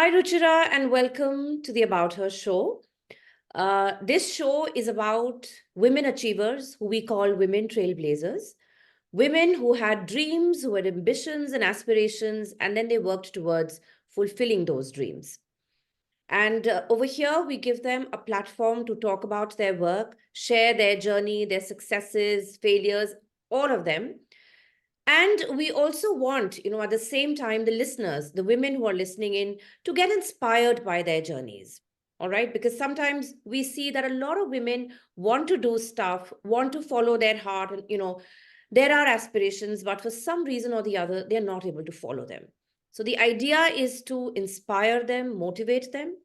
Hi, Ruchira, and welcome to the About Her show. This show is about women achievers who we call women trailblazers, women who had dreams, who had ambitions and aspirations, and then they worked towards fulfilling those dreams. And over here, we give them a platform to talk about their work, share their journey, their successes, failures, all of them. And we also want, at the same time, the listeners, the women who are listening in, to get inspired by their journeys. All right. Because sometimes we see that a lot of women want to do stuff, want to follow their heart, and, there are aspirations, but for some reason or the other, they're not able to follow them. So the idea is to inspire them, motivate them.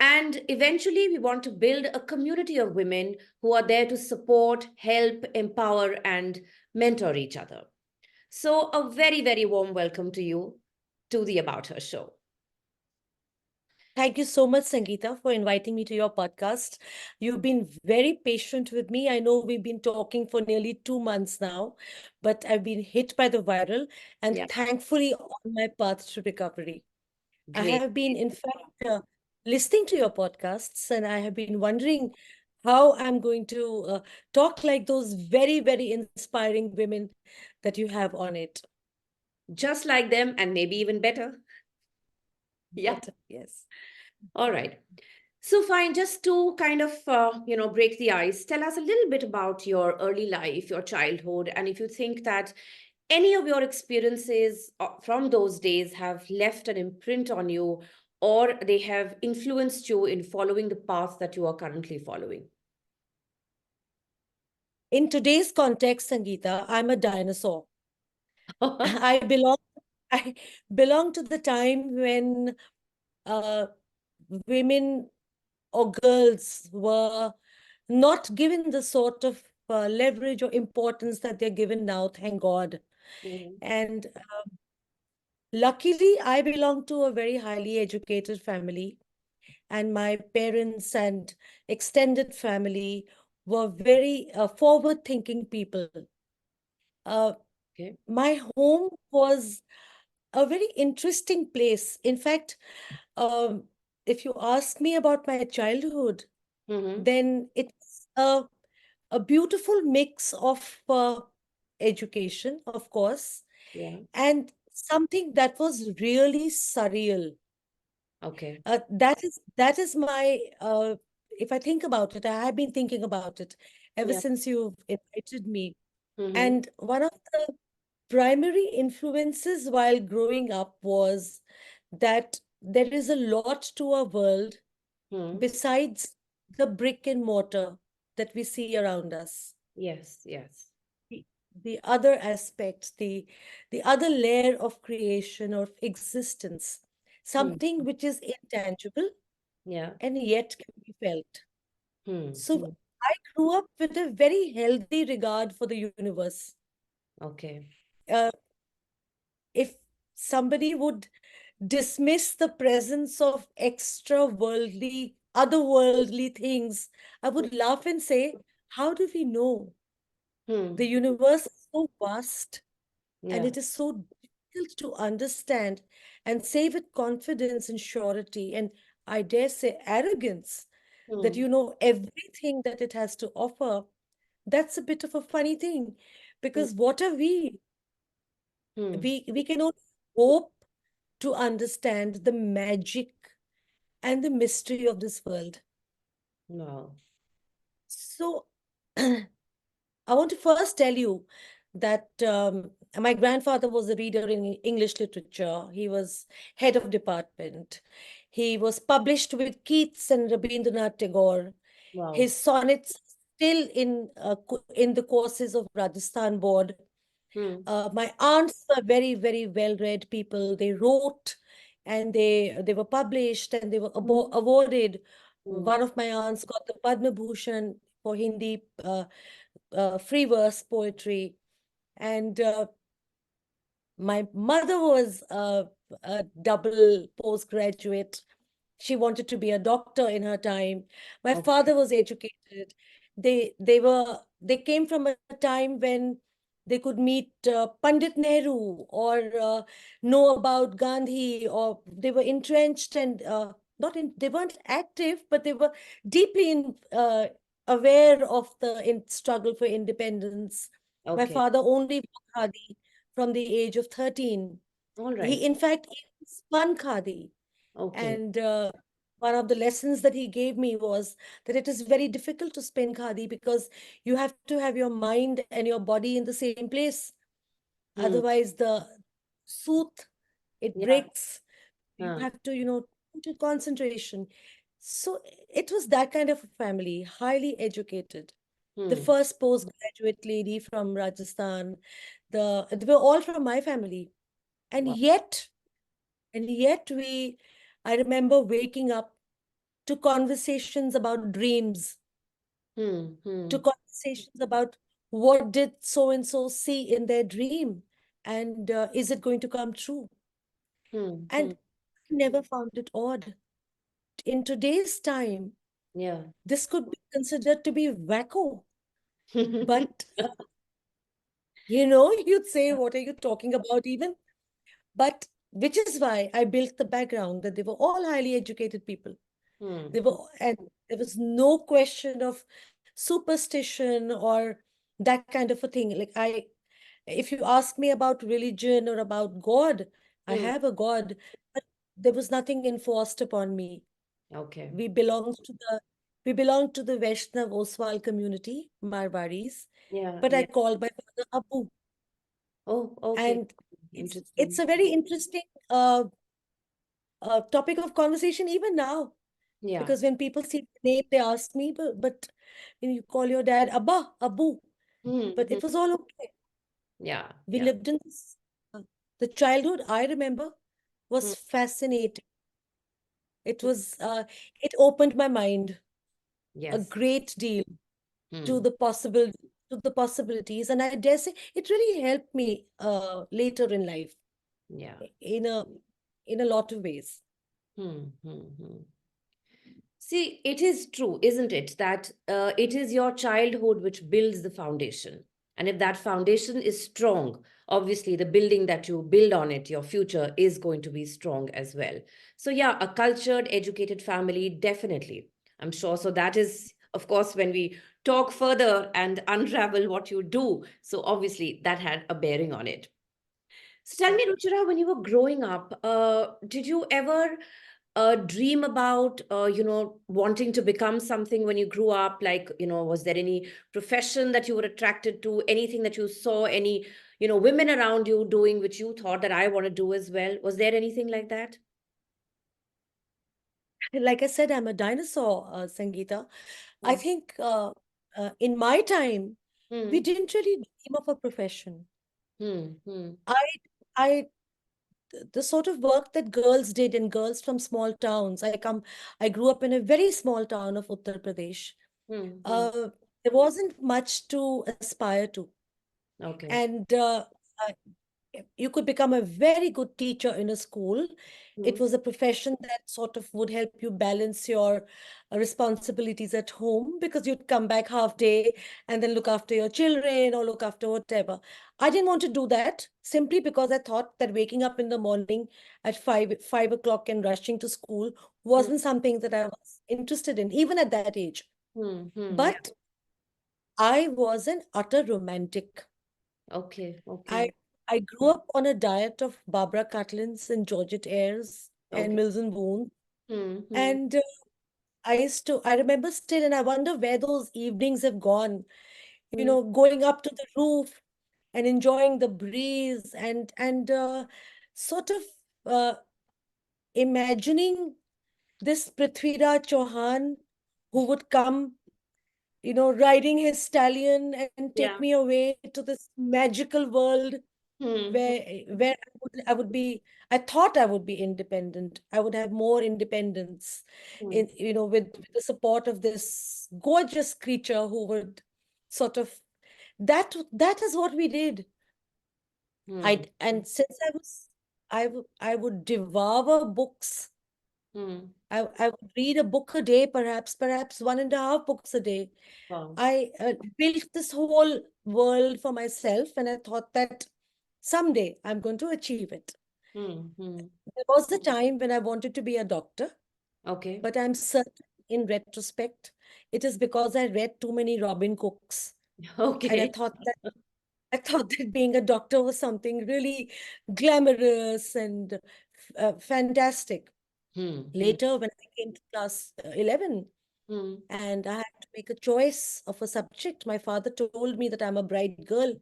And eventually, we want to build a community of women who are there to support, help, empower, and mentor each other. So, a very, very warm welcome to you to the About Her show. Thank you so much, Sangeeta, for inviting me to your podcast. You've been very patient with me. I know we've been talking for nearly 2 months now, but I've been hit by the viral and Yeah, thankfully on my path to recovery. I great. have been, in fact, listening to your podcasts and I have been wondering how I'm going to talk like those very, very inspiring women that you have on it. Just like them, and maybe even better. Yeah. Better, yes. All right. So, fine, just to kind of, break the ice, tell us a little bit about your early life, your childhood, and if you think that any of your experiences from those days have left an imprint on you or they have influenced you in following the path that you are currently following. In today's context, Sangeeta, I'm a dinosaur. I belong I belong to the time when uh, women or girls were not given the sort of leverage or importance that they're given now, thank God. Mhm. And luckily, I belong to a very highly educated family, and my parents and extended family were very forward-thinking people. Uh, Okay. my home was a very interesting place. In fact, um, if you ask me about my childhood, Mm-hmm. then it's a beautiful mix of education, of course, Yeah. and something that was really surreal. Okay. That is my if I think about it, I have been thinking about it ever Yeah. since you've invited me. Mm-hmm. And one of the primary influences while growing up was that there is a lot to our world Hmm. besides the brick and mortar that we see around us. Yes, yes. The, the other aspect, the other layer of creation or existence, Hmm. something which is intangible Yeah. and yet can be felt. Hmm. So Hmm. I grew up with a very healthy regard for the universe. Okay. Uh, if somebody would dismiss the presence of extra worldly, otherworldly things, I would laugh and say, how do we know? The Hmm. universe is so vast and Yeah. it is so difficult to understand and say with confidence and surety, and I dare say arrogance, that Hmm. you know everything that it has to offer. That's a bit of a funny thing Hmm. because what are we? Hmm. We can only hope to understand the magic and the mystery of this world. Wow. So, I want to first tell you that my grandfather was a reader in English literature. He was head of department. He was published with Keats and Rabindranath Tagore. Wow. His sonnets still in the courses of Rajasthan board. Hmm. My aunts were very, very well-read people. They wrote and they were published and they were Hmm. awarded. Hmm. One of my aunts got the Padma Bhushan for Hindi free verse poetry. And my mother was a double postgraduate. She wanted to be a doctor in her time. My Okay. father was educated. They came from a time when they could meet Pandit Nehru, or know about Gandhi, or they were entrenched and not in, they weren't active, but they were deeply aware of the struggle for independence. My Okay. father only wore khadi from the age of 13. All He, right. in fact, even spun khadi. Okay. And one of the lessons that he gave me was that it is very difficult to spin khadi because you have to have your mind and your body in the same place. Hmm. Otherwise, the sooth, it Yeah. breaks. You Huh. have to, to concentration. So it was that kind of a family, highly educated. The Hmm. first postgraduate lady from Rajasthan. They were all from my family. And Wow. yet, I remember waking up to conversations about dreams, Hmm. to Hmm. conversations about what did so and so see in their dream, and is it going to come true? Hmm. Hmm. And I never found it odd. In today's time, Yeah. this could be considered to be wacko, but you'd say, what are you talking about even? But which is why I built the background that they were all highly educated people. Hmm. They were, and there was no question of superstition or that kind of a thing. Like if you ask me about religion or about God, I Hmm. have a God, but there was nothing enforced upon me. Okay. We belonged to the we belonged to the Vaishnav Oswal community, Marwaris, Yeah. but I Yeah. called my father Abu. Oh, okay. And it's Interesting. a very interesting topic of conversation even now. Yeah. Because when people see the name, they ask me, but when you call your dad Abba, Abu, Hmm. but Hmm. it was all okay. Yeah. We Yeah. lived in this, the childhood I remember Hmm. was fascinating. It Hmm. was, it opened my mind a Yes. great deal to Hmm. the possible, to the possibilities. And I dare say it really helped me later in life Yeah. in a lot of ways. Hmm. Hmm. Hmm. See, it is true, isn't it, that it is your childhood which builds the foundation. And if that foundation is strong, obviously the building that you build on it, your future is going to be strong as well. So, yeah, a cultured, educated family, definitely. I'm sure. So, that is, of course, when we talk further and unravel what you do. So, obviously, that had a bearing on it. So, tell me, Ruchira, when you were growing up, did you ever dream about wanting to become something when you grew up, like, was there any profession that you were attracted to, anything that you saw, any women around you doing which you thought that I want to do as well? Was there anything like that? Like I said, I'm a dinosaur, Sangeeta. I Hmm. think in my time, we Hmm. didn't really dream of a profession. Hmm. Hmm. I, I, the sort of work that girls did, and girls from small towns. I grew up in a very small town of Uttar Pradesh. Hmm. Hmm. Uh, there wasn't much to aspire to, Okay. and I, you could become a very good teacher in a school. It Hmm. was a profession that sort of would help you balance your responsibilities at home, because you'd come back half day and then look after your children or look after whatever. I didn't want to do that simply because I thought that waking up in the morning at 5 o'clock and rushing to school Hmm. wasn't something that I was interested in, even at that age. Hmm. Hmm. Yeah. But I was an utter romantic. Okay. I Okay. I grew up on a diet of Barbara Catlins and Georgette Ayres and Okay. Mills and Boone. Hmm. Hmm. And I remember still, and I wonder where those evenings have gone, Hmm. going up to the roof and enjoying the breeze, and sort of uh, imagining this Prithviraj Chauhan who would come, riding his stallion and take Yeah. me away to this magical world Hmm. Hmm. where I would be. I thought I would be independent. I would have more independence Hmm. in, with the support of this gorgeous creature who would sort of, that is what we did. Hmm. And since I would devour books. Hmm. I would read a book a day, perhaps one and a half books a day. Wow. I built this whole world for myself, and I thought that someday I'm going to achieve it. There was a time when I wanted to be a doctor, Okay. but I'm certain in retrospect, it is because I read too many Robin Cooks. And Okay. I thought that being a doctor was something really glamorous and fantastic. Hmm. Hmm. Later, when I came to class 11 Hmm. and I had to make a choice of a subject, my father told me that I'm a bright girl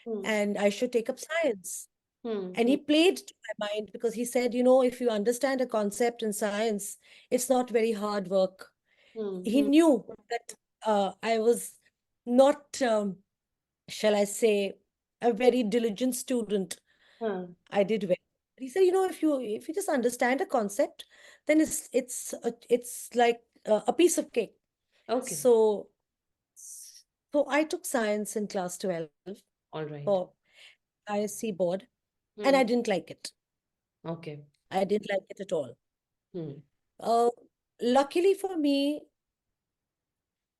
Hmm. and I should take up science. Hmm. And Hmm. he played to my mind because he said, you know, if you understand a concept in science, it's not very hard work. Hmm. He Hmm. knew that I was not, shall I say, a very diligent student. Huh. I did well. But he said, you know, if you just understand a concept, then it's like a piece of cake. Okay. So so I took science in class 12 All right. for ISC board, and Hmm. I didn't like it. Okay. I didn't like it at all. Hmm. Uh, Luckily for me,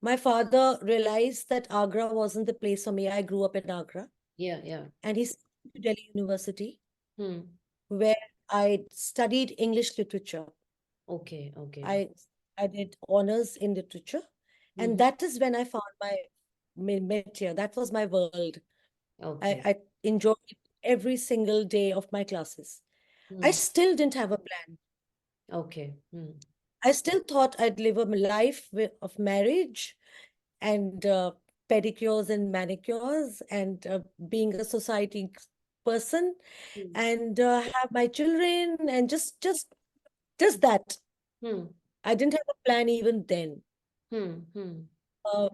my father realized that Agra wasn't the place for me. I grew up in Agra, Yeah. Yeah. and he sent me to Delhi University, Hmm. where I studied English literature. Okay. Okay. I I did honors in literature, and Hmm. that is when I found my métier. That was my world. Okay. I enjoyed every single day of my classes. I Hmm. still didn't have a plan. Okay. Hmm. I still thought I'd live a life of marriage and pedicures and manicures and being a society person Hmm. and have my children and just that. Hmm. I didn't have a plan even then. Hmm. Hmm. Uh,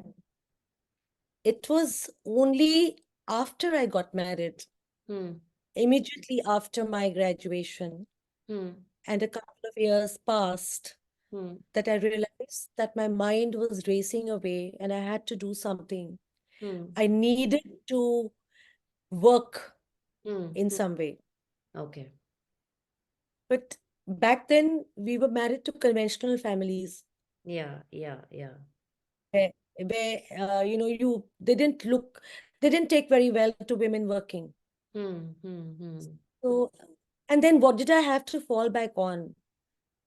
it was only after I got married, Hmm. immediately after my graduation, Hmm. and a couple of years passed, Hmm. that I realized that my mind was racing away and I had to do something. Hmm. I needed to work Hmm. in Hmm. some way. Okay. But back then, we were married to conventional families Yeah. Yeah. Yeah. where you know, they didn't take very well to women working. Hmm. Hmm. Hmm. So, and then what did I have to fall back on?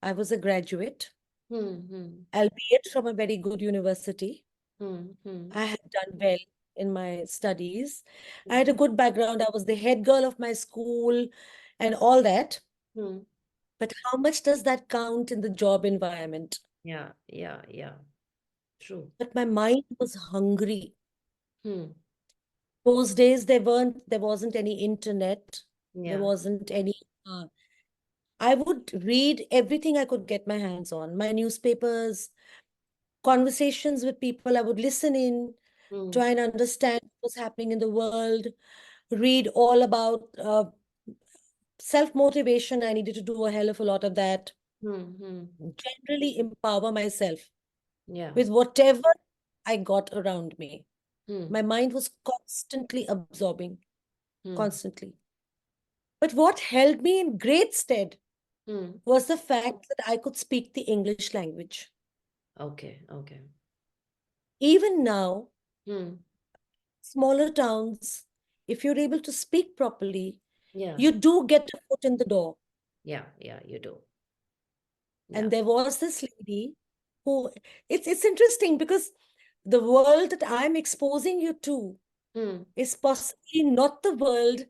I was a graduate, Hmm. Hmm. albeit from a very good university. Hmm. Hmm. I had done well in my studies. I had a good background. I was the head girl of my school and all that. Hmm. But how much does that count in the job environment? Yeah. Yeah. Yeah. True. But my mind was hungry. Hmm. Those days there wasn't any internet. There Yeah. wasn't any I would read everything I could get my hands on, my newspapers, conversations with people. I would listen in, Hmm. try and understand what's happening in the world, read all about self-motivation. I needed to do a hell of a lot of that. Hmm. Hmm. Generally empower myself Yeah. with whatever I got around me. Hmm. My mind was constantly absorbing, Hmm. constantly. But what held me in great stead Hmm. was the fact that I could speak the English language. Okay. Okay. Even now, Hmm. smaller towns, if you're able to speak properly, Yeah. you do get a foot in the door. Yeah. Yeah. You do. Yeah. And there was this lady who, it's interesting because the world that I'm exposing you to Hmm. is possibly not the world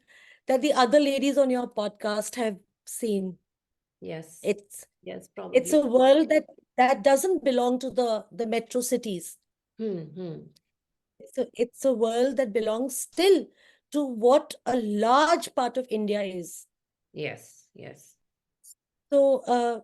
that the other ladies on your podcast have seen. Yes. It's Yes. it's Probably. a world that doesn't belong to the metro cities. Hmm. Hmm. It's a world that belongs still to what a large part of India is. Yes. Yes. So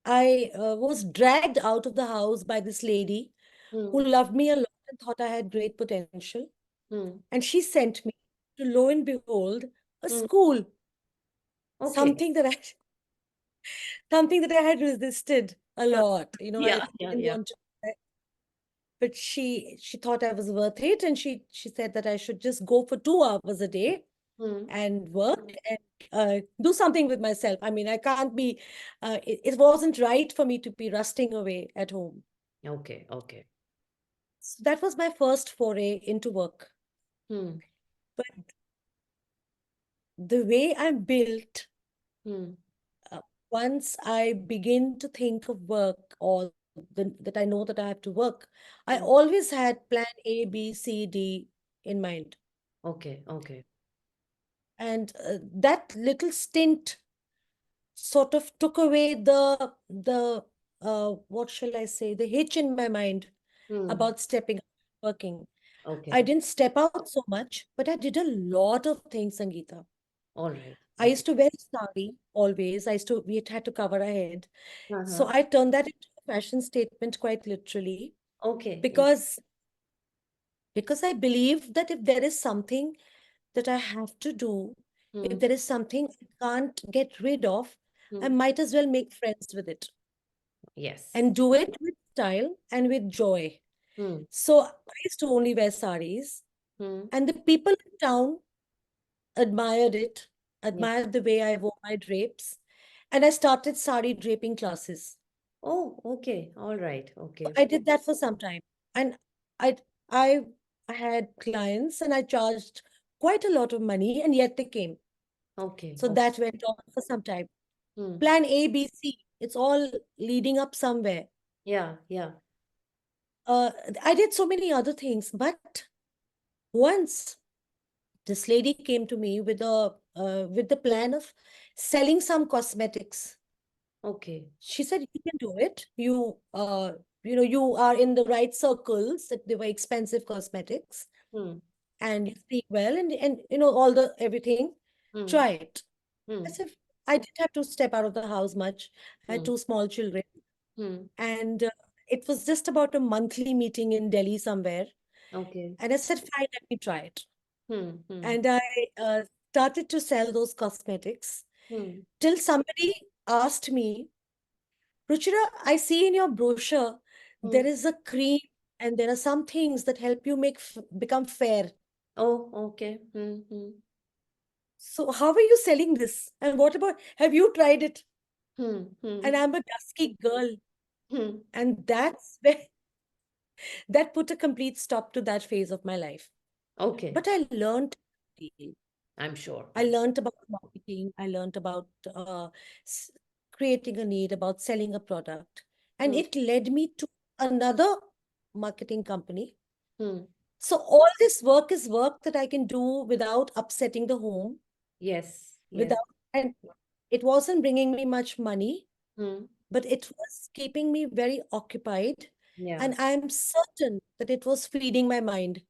I was dragged out of the house by this lady who Hmm. loved me a lot and thought I had great potential. Hmm. And she sent me to, lo and behold, a Hmm. school, Okay. something that I something that I had resisted a Huh. lot. You know, I Yeah. Yeah. didn't Yeah. want to, but she thought I was worth it, and she said that I should just go for 2 hours a day Hmm. and work and do something with myself. I mean, I can't be, it wasn't right for me to be rusting away at home. Okay. Okay. So that was my first foray into work. Hmm. But the way I'm built, Hmm. uh, once I begin to think of work, or that I know that I have to work, I Hmm. always had plan A, B, C, D in mind. Okay. Okay. And that little stint sort of took away the what shall I say, the hitch in my mind Hmm. about stepping out, working. I Okay. didn't step out so much, but I did a lot of things, Sangeeta. All right. I Okay. used to wear sari always. We had to cover our head. So Uh-huh. I turned that into a fashion statement quite literally, Okay. because I believe that if there is something that I have to do, if Hmm. there is something I can't get rid of, I Hmm. might as well make friends with it Yes. and do it with style and with joy. Hmm. So I used to only wear saris, Hmm. and the people in town admired it, Yeah. admired the way I wore my drapes, and I started sari draping classes. Oh, okay. All right. So Okay. I did that for some time, and I I I had clients, and I charged quite a lot of money, and yet they came. Okay. So Okay. that went on for some time. Hmm. Plan A, B, C. It's all leading up somewhere. Yeah. Yeah. Uh, I did so many other things, but once this lady came to me with the plan of selling some cosmetics. Okay. She said, "You can do it. You are in the right circles. That they were expensive cosmetics, Hmm. and you speak well, and all the everything. Hmm. Try it." I Hmm. said, I didn't have to step out of the house much. I had Hmm. two small children, Hmm. and it was just about a monthly meeting in Delhi somewhere. Okay. And I said, "Fine, let me try it." Hmm. Hmm. And I uh, started to sell those cosmetics Hmm. till somebody asked me, "Ruchira, I see in your brochure Hmm. there is a cream and there are some things that help you become fair. Oh, okay. Hmm. Hmm. So how are you selling this? And what about, have you tried it?" Hmm. Hmm. And I'm a dusky girl. Hmm. And that's where that put a complete stop to that phase of my life. Okay. But I learned a deal. I'm sure. I learned about marketing. I learned about s- creating a need, about selling a product. And Hmm. it led me to another marketing company. Hmm. So all this work is work that I can do without upsetting the home, Yes. Yes. without, and it wasn't bringing me much money, Hmm. but it was keeping me very occupied. Yeah. And I'm certain that it was feeding my mind.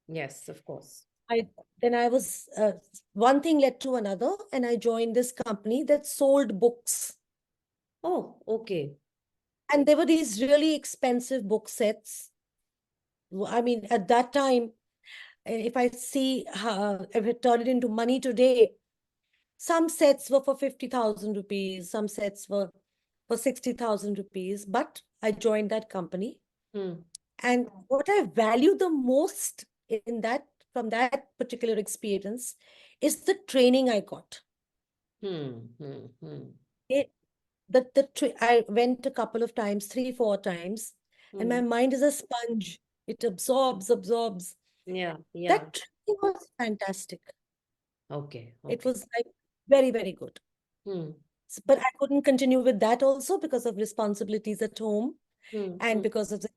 Yes, of course. I then I was one thing led to another, and I joined this company that sold books. Oh, okay. And there were these really expensive book sets. I mean, at that time, if I see how, if I turn it into money today, some sets were for 50,000 rupees, some sets were for 60,000 rupees. But I joined that company. Hmm. And what I value the most in that, from that particular experience, is the training I got. Hmm. Hmm. Hmm. It, I went a couple of times, three, four times, and my Hmm. mind is a sponge. It absorbs. Yeah. Yeah. That training was fantastic. Okay. It Okay. was like very, very good. Hmm. But I couldn't continue with that also because of responsibilities at home Hmm. and Hmm. because of the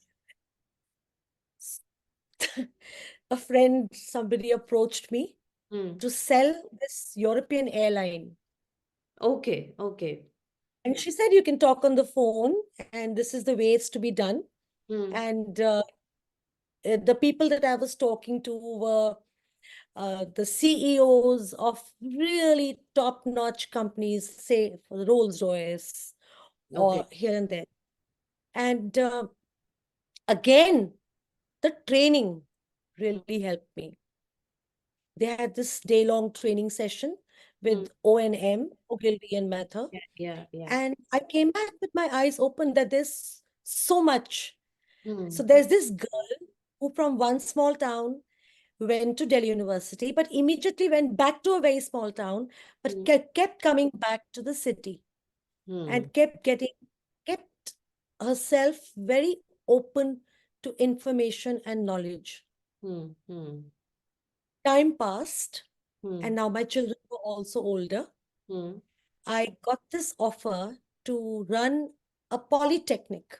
a friend, somebody approached me Hmm. to sell this European airline. Okay. Okay. And she said, "You can talk on the phone, and this is the way it's to be done." Hmm. And the people that I was talking to were the CEOs of really top-notch companies, say for Rolls-Royce Okay. or here and there. And again, the training really helped me. They had this day-long training session Hmm. with O&M, Ogilvy and Mather. Yeah. Yeah. Yeah. And I came back with my eyes open that there's so much. So Hmm. there's this girl who from one small town went to Delhi University, but immediately went back to a very small town, but Hmm. kept coming back to the city Hmm. and kept herself very open to information and knowledge. Hmm. Hmm. Time passed, Hmm. and now my children were also older. Hmm. I got this offer to run a polytechnic.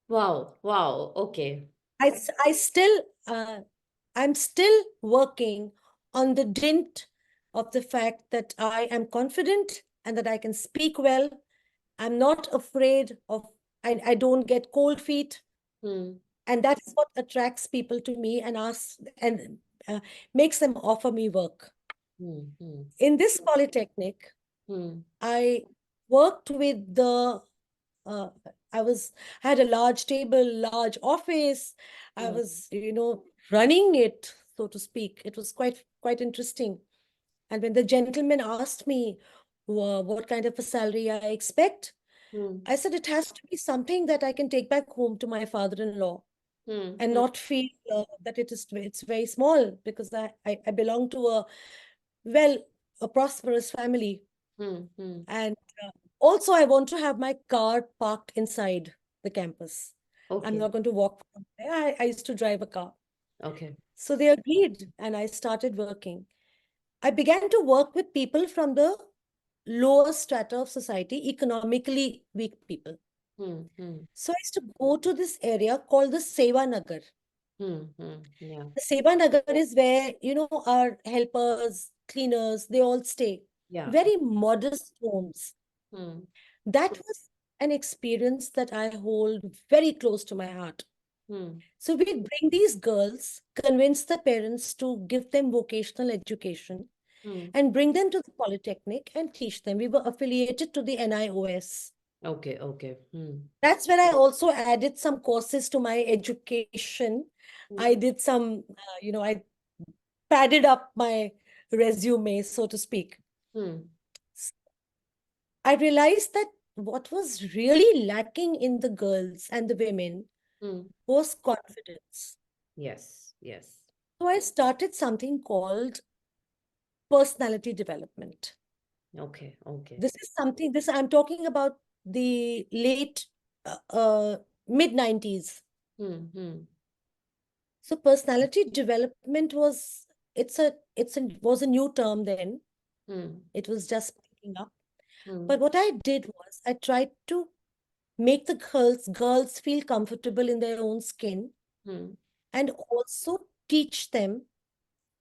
Wow. Wow. Okay. I still, I'm still working on the dint of the fact that I am confident and that I can speak well. I'm not afraid of, I don't get cold feet. Hmm. And that is what attracts people to me and asks and makes them offer me work. Hmm. Hmm. In this polytechnic, Hmm. I worked with the uh, I was had a large table, large office. I Hmm. was, running it, so to speak. It was quite interesting. And when the gentleman asked me what kind of a salary I expect, Hmm. I said it has to be something that I can take back home to my father-in-law Hmm. and Hmm. not feel that it's very small, because I belong to well a prosperous family. Hmm. Hmm. And also, I want to have my car parked inside the campus. I'm Okay. not going to walk from there. I used to drive a car. Okay. So they agreed, and I started working. I began to work with people from the lower strata of society, economically weak people. Hmm. Hmm. So I used to go to this area called the Seva Nagar. Hmm. Hmm. Yeah. The Seva Nagar is where, our helpers, cleaners, they all stay. Yeah. Very modest homes. Hmm. That was an experience that I hold very close to my heart. Hmm. So we'd bring these girls, convince the parents to give them vocational education, Hmm. and bring them to the polytechnic and teach them. We were affiliated to the NIOS. Okay. Okay. Hmm. That's where I also added some courses to my education. Hmm. I did some, I padded up my resume, so to speak. Hmm. I realized that what was really lacking in the girls and the women Hmm. was confidence. Yes. Yes. So I started something called personality development. Okay. Okay. This is something, this I'm talking about the late mid 90s. Hmm. Hmm. So personality development was a new term then. Hmm. It was just picking up. Hmm. But what I did was I tried to make the girls feel comfortable in their own skin, Hmm. and also teach them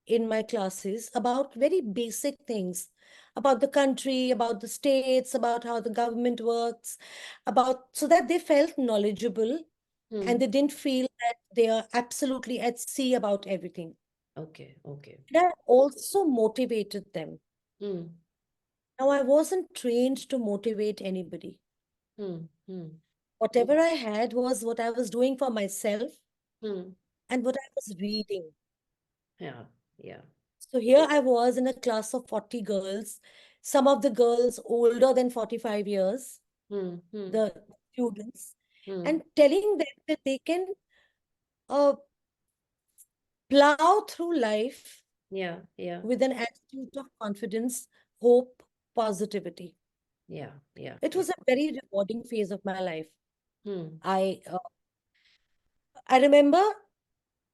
in my classes about very basic things about the country, about the states, about how the government works, about so that they felt knowledgeable and Hmm. they didn't feel that they are absolutely at sea about everything. Okay. Okay. And I also motivated them. Hmm. Now, I wasn't trained to motivate anybody. Hmm. Hmm. Whatever I had was what I was doing for myself Hmm. and what I was reading. Yeah. Yeah. So here I was in a class of 40 girls, some of the girls older than 45 years, Hmm. Hmm. the students, Hmm. and telling them that they can uh, plow through life Yeah. Yeah. with an attitude of confidence, hope, positivity. Yeah. Yeah. It Yeah. was a very rewarding phase of my life. Hmm. I uh, I remember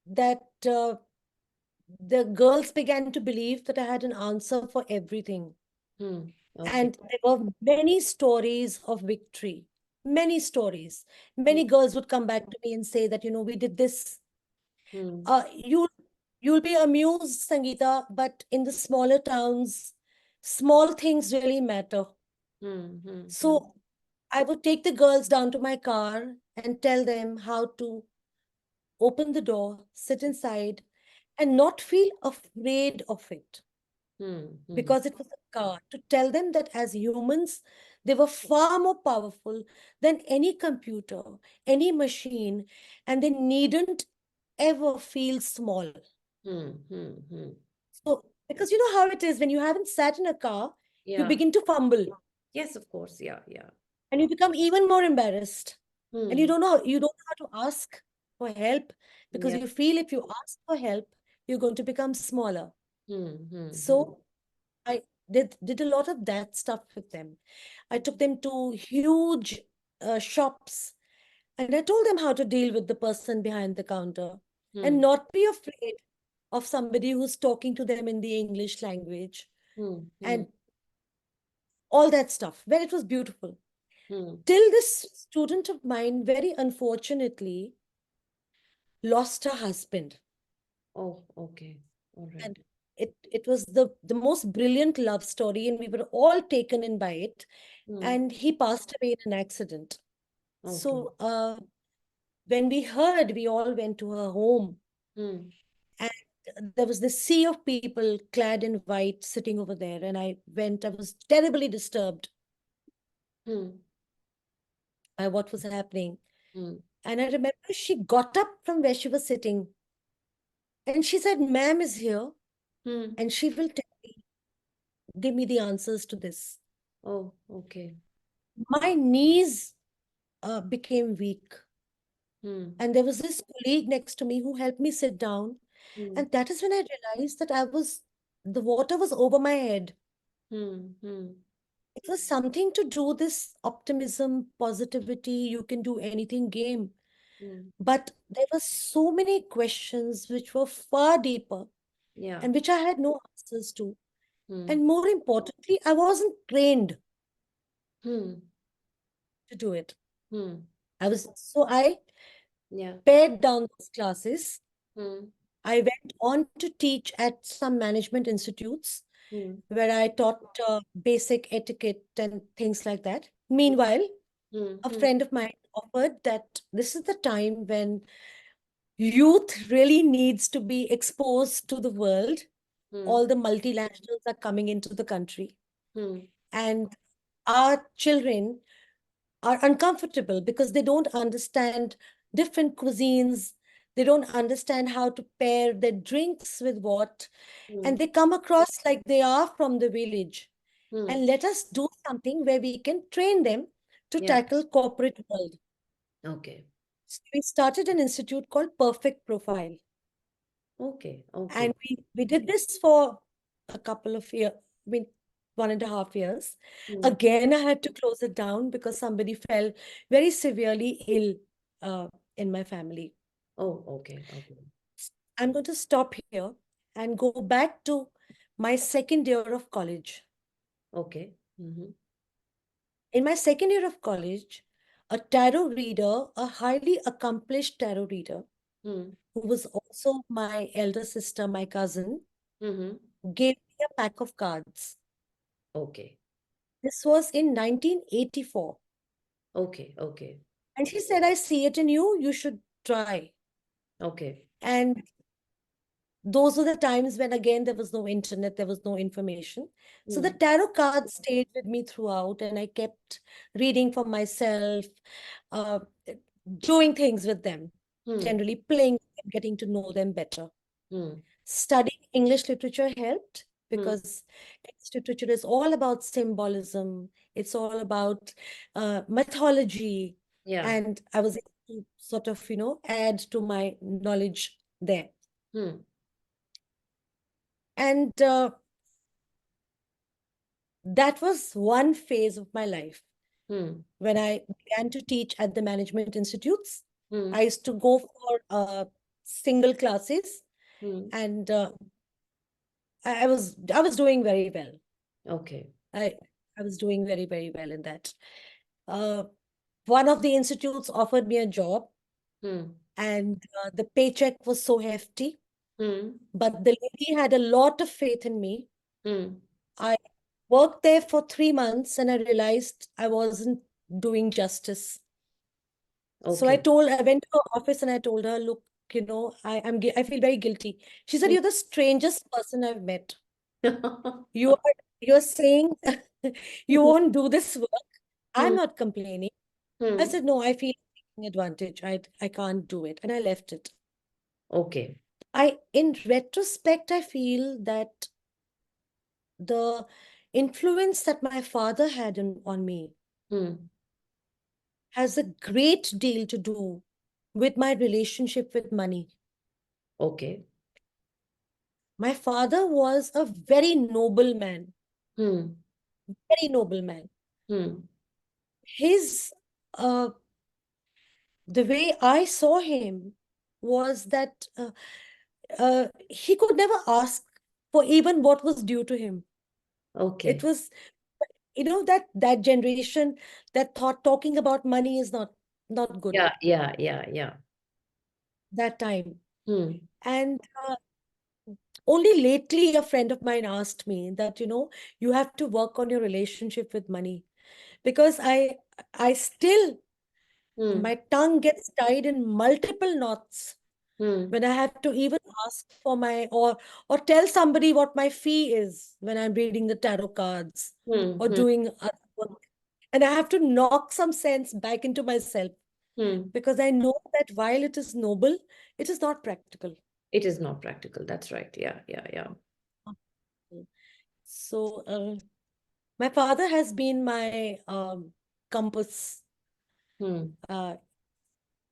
that the girls began to believe that I had an answer for everything. Hmm. Okay. And there were many stories of victory, many stories. Hmm. Many girls would come back to me and say that, we did this. Hmm. Uh, you, you'll be amused, Sangeeta, but in the smaller towns, small things really matter. Hmm. Hmm. Hmm. So I would take the girls down to my car and tell them how to open the door, sit inside, and not feel afraid of it, Hmm. Hmm. because it was a car, to tell them that as humans, they were far more powerful than any computer, any machine, and they needn't ever feel small. Hmm. Hmm. Hmm. So, because you know how it is when you haven't sat in a car, you Yeah. begin to fumble Yes, of course. Yeah. Yeah. and you become even more embarrassed. And Hmm. you don't know how to ask for help, because Yeah. you feel if you ask for help, you're going to become smaller. Hmm. Hmm. Hmm. So I did a lot of that stuff with them. I took them to huge shops And I told them how to deal with the person behind the counter and Hmm. not be afraid of somebody who's talking to them in the English language Hmm. Hmm. and all that stuff. Well, it was beautiful. Hmm. Till this student of mine, very unfortunately, lost her husband. Oh, okay. All right. And it was the most brilliant love story, and we were all taken in by it. Hmm. And he passed away in an accident. Okay. So when we heard, we all went to her home. Hmm. And there was this sea of people clad in white sitting over there. And I went, I was terribly disturbed Hmm. by what was happening. Hmm. And I remember she got up from where she was sitting and she said, "Ma'am is here Hmm. and she will give me the answers to this." Oh, okay. My knees became weak. Hmm. And there was this colleague next to me who helped me sit down. Hmm. And that is when I realized that the water was over my head. Hmm. Hmm. It was something to do this optimism, positivity, you can do anything game. Hmm. But there were so many questions which were far deeper Yeah. and which I had no answers to. Hmm. And more importantly, I wasn't trained Hmm. to do it. Hmm. I Yeah. pared down those classes. Hmm. I went on to teach at some management institutes Hmm. where I taught basic etiquette and things like that. Meanwhile, Hmm. a Hmm. friend of mine offered that this is the time when youth really needs to be exposed to the world. Hmm. All the multinationals are coming into the country, Hmm. and our children are uncomfortable because they don't understand different cuisines. They don't understand how to pair their drinks with what, and Hmm. they come across like they are from the village. Hmm. And let us do something where we can train them to Yeah. tackle corporate world. Okay. So we started an institute called Perfect Profile. Okay. And Okay. we did this for a couple of years, I mean, 1.5 years. Hmm. Again, I had to close it down because somebody fell very severely ill uh, in my family. Oh, okay. Okay. I'm going to stop here and go back to my second year of college. Okay. Mm-hmm. In my second year of college, a tarot reader, a highly accomplished tarot reader, Hmm. who was also my elder sister, my cousin, Mm-hmm. gave me a pack of cards. Okay. This was in 1984. Okay. Okay. And she said, "I see it in you, you should try." Okay. And those were the times when, again, there was no internet, there was no information. So the Hmm. tarot cards stayed with me throughout, and I kept reading for myself, uh, doing things with them, Hmm. generally playing, getting to know them better. Hmm. Studying English literature helped Hmm. because English literature is all about symbolism, it's all about mythology, Yeah. and I was able to sort of, add to my knowledge there. Hmm. And that was one phase of my life. Hmm. When I began to teach at the management institutes, Hmm. I used to go for single classes, Hmm. and I was doing very well. Okay. I I was doing very, very well in that. Uh, One of the institutes offered me a job, Hmm. and the paycheck was so hefty, Hmm. but the lady had a lot of faith in me. Hmm. I worked there for 3 months and I realized I wasn't doing justice. So Okay. I went to her office and I told her, "Look, I feel very guilty." She said, Hmm. "You're the strangest person I've met. You're saying you won't do this work. I'm Hmm. not complaining." I Hmm. said, "No, I feel taking advantage. I can't do it." And I left it. Okay. In retrospect, I feel that the influence that my father had on me Hmm. has a great deal to do with my relationship with money. Okay. My father was a very noble man, Hmm. very noble man. Hmm. His uh, the way I saw him was that he could never ask for even what was due to him. It Okay. was, that generation that thought talking about money is not good Yeah, yeah, yeah, yeah. that time. Hmm. And only lately a friend of mine asked me that, you have to work on your relationship with money, because I still, Hmm. my tongue gets tied in multiple knots Hmm. when I have to even ask for my, or tell somebody what my fee is when I'm reading the tarot cards Hmm. or Hmm. doing other work. And I have to knock some sense back into myself, Hmm. because I know that while it is noble, it is not practical. It is not practical. That's right. Yeah, yeah, yeah. So my father has been my compass. Hmm. Uh,